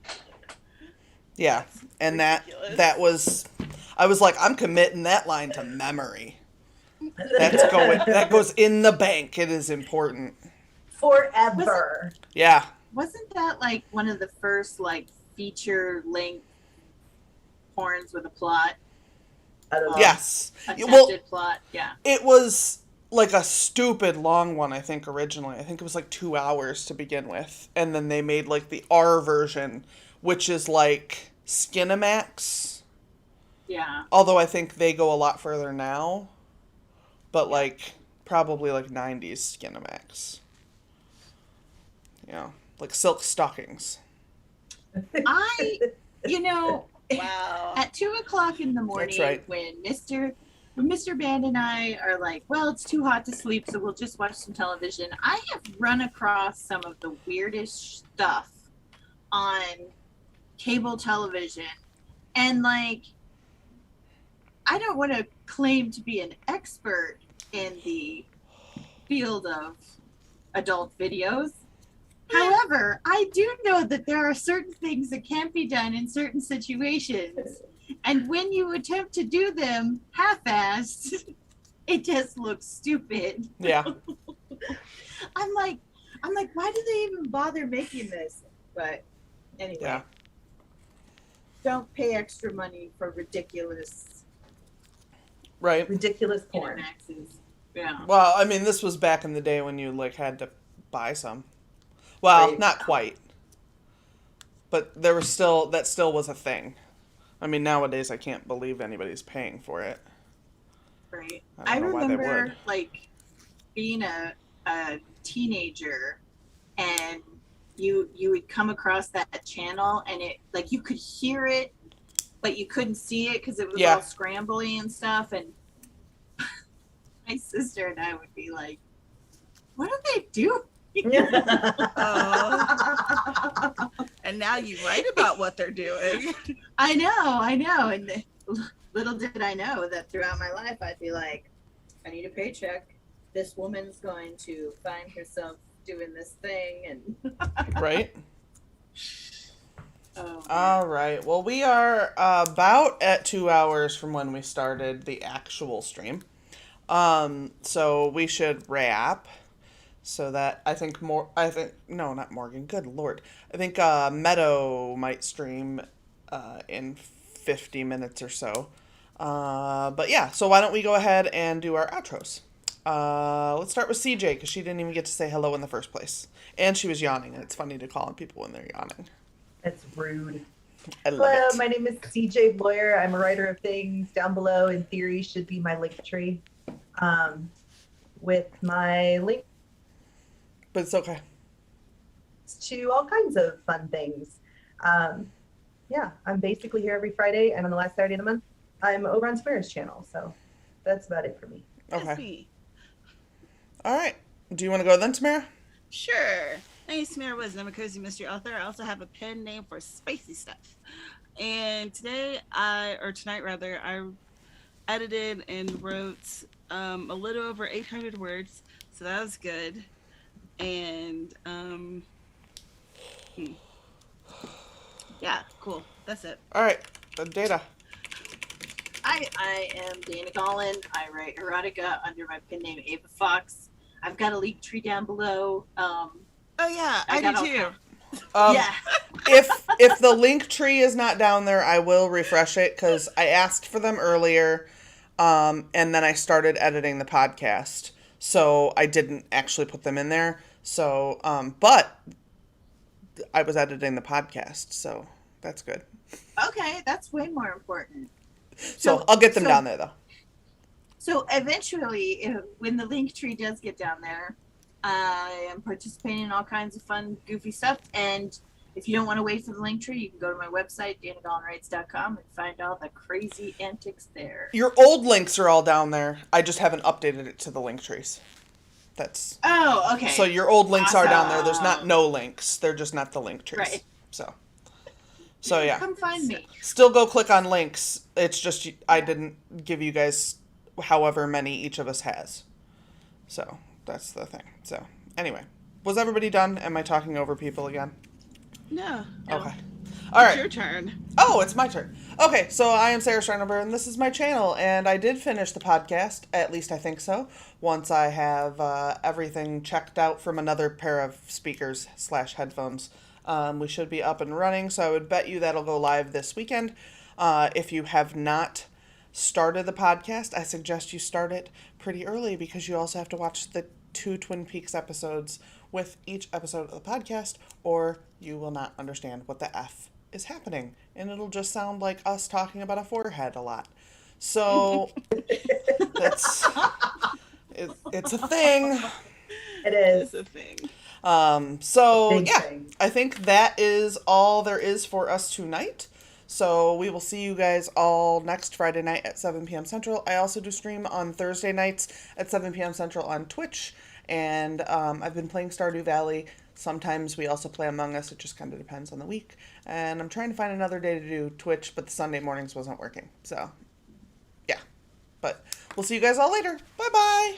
[SPEAKER 1] Yeah. And
[SPEAKER 2] Ridiculous.
[SPEAKER 1] that was I was like, I'm committing that line to memory. That goes in the bank. It is important.
[SPEAKER 4] Forever.
[SPEAKER 1] Yeah.
[SPEAKER 3] Wasn't that like one of the first like feature length porns with a plot?
[SPEAKER 4] I don't know.
[SPEAKER 1] Yes.
[SPEAKER 3] Attempted
[SPEAKER 1] Well,
[SPEAKER 3] plot, yeah.
[SPEAKER 1] it was like a stupid long one, I think, originally. I think it was like 2 hours to begin with. And then they made like the R version, which is like Skinamax.
[SPEAKER 3] Yeah.
[SPEAKER 1] Although I think they go a lot further now. But like probably like 90s Skinamax. Yeah. Like silk stockings.
[SPEAKER 2] Wow.
[SPEAKER 3] At 2:00 in the morning,
[SPEAKER 1] That's right.
[SPEAKER 3] when Mr. Band and I are like, well, it's too hot to sleep, so we'll just watch some television. I have run across some of the weirdest stuff on cable television, and like, I don't want to claim to be an expert in the field of adult videos. However, I do know that there are certain things that can't be done in certain situations. And when you attempt to do them half-assed, it just looks stupid.
[SPEAKER 1] Yeah.
[SPEAKER 3] I'm like, why do they even bother making this? But anyway,
[SPEAKER 1] Yeah.
[SPEAKER 3] don't pay extra money for ridiculous
[SPEAKER 1] Right.
[SPEAKER 4] Ridiculous porn.
[SPEAKER 3] Cinemaxes. Yeah.
[SPEAKER 1] Well, I mean, this was back in the day when you like had to buy some. Well,
[SPEAKER 4] Right.
[SPEAKER 1] not quite. But that still was a thing. I mean, nowadays I can't believe anybody's paying for it.
[SPEAKER 3] Right.
[SPEAKER 1] I
[SPEAKER 3] I
[SPEAKER 1] don't know why they
[SPEAKER 3] remember
[SPEAKER 1] would.
[SPEAKER 3] like being a teenager, and you would come across that channel, and it like you could hear it, but you couldn't see it because it was
[SPEAKER 1] Yeah.
[SPEAKER 3] all scrambly and stuff. And my sister and I would be like, "What are they doing?"
[SPEAKER 2] And now you write about what they're doing.
[SPEAKER 3] I know. And little did I know that throughout my life, I'd be like, I need a paycheck. This woman's going to find herself doing this thing. And
[SPEAKER 1] Right?
[SPEAKER 3] oh,
[SPEAKER 1] All right. Well, we are about at 2 hours from when we started the actual stream. So we should wrap. So that no, not Morgan. Good Lord. I think Meadow might stream in 50 minutes or so. But yeah, so why don't we go ahead and do our outros? Let's start with CJ, because she didn't even get to say hello in the first place. And she was yawning, and it's funny to call on people when they're yawning.
[SPEAKER 4] That's rude.
[SPEAKER 1] I love
[SPEAKER 4] Hello,
[SPEAKER 1] it.
[SPEAKER 4] my name is CJ Boyer. I'm a writer of things. Down below, in theory, should be my link tree. With my link
[SPEAKER 1] But it's okay.
[SPEAKER 4] to all kinds of fun things. Yeah, I'm basically here every Friday, and on the last Saturday of the month, I'm over on Samara's channel. So that's about it for me.
[SPEAKER 1] Okay.
[SPEAKER 2] That's me.
[SPEAKER 1] All right. Do you want to go then, Tamara?
[SPEAKER 2] Sure. My name's Samara Woods, and I'm a cozy mystery author. I also have a pen name for spicy stuff. And tonight, I edited and wrote a little over 800 words, so that was good. And yeah, cool. That's it.
[SPEAKER 1] All right. The data.
[SPEAKER 3] I am Dana Gollin. I write erotica under my pen name Ava Fox. I've got a link tree down below.
[SPEAKER 2] Oh yeah, I
[SPEAKER 3] got
[SPEAKER 2] do
[SPEAKER 3] all
[SPEAKER 2] too. Yeah.
[SPEAKER 1] If the link tree is not down there, I will refresh it because I asked for them earlier, and then I started editing the podcast, so I didn't actually put them in there. So, but I was editing the podcast, so that's good.
[SPEAKER 3] Okay, that's way more important.
[SPEAKER 1] So I'll get them down there though.
[SPEAKER 3] So eventually, when the link tree does get down there, I am participating in all kinds of fun, goofy stuff. And if you don't want to wait for the link tree, you can go to my website, danagallonwrites.com, and find all the crazy antics there.
[SPEAKER 1] Your old links are all down there. I just haven't updated it to the link trees. That's
[SPEAKER 3] Oh, okay.
[SPEAKER 1] so your old links are down there. There's
[SPEAKER 3] Awesome.
[SPEAKER 1] not no links. They're just not the link trees.
[SPEAKER 3] Right.
[SPEAKER 1] So yeah.
[SPEAKER 3] Come find me.
[SPEAKER 1] Still go click on links. It's just I didn't give you guys however many each of us has. So that's the thing. So anyway, was everybody done? Am I talking over people again?
[SPEAKER 2] No.
[SPEAKER 1] Okay. All right.
[SPEAKER 2] It's your turn.
[SPEAKER 1] Oh, it's my turn. Okay, so I am Sarah Steinberg, and this is my channel, and I did finish the podcast, at least I think so, once I have everything checked out from another pair of speakers/headphones. We should be up and running, so I would bet you that'll go live this weekend. If you have not started the podcast, I suggest you start it pretty early because you also have to watch the 2 Twin Peaks episodes with each episode of the podcast, or you will not understand what the F is happening, and it'll just sound like us talking about a forehead a lot. So it's a thing.
[SPEAKER 4] It is.
[SPEAKER 2] It's a thing.
[SPEAKER 1] So
[SPEAKER 4] Big
[SPEAKER 1] yeah,
[SPEAKER 4] thing.
[SPEAKER 1] I think that is all there is for us tonight. So we will see you guys all next Friday night at 7 p.m. Central. I also do stream on Thursday nights at 7 p.m. Central on Twitch. And I've been playing Stardew Valley. Sometimes we also play Among Us. It just kind of depends on the week. And I'm trying to find another day to do Twitch, but the Sunday mornings wasn't working. So, yeah. But we'll see you guys all later. Bye-bye.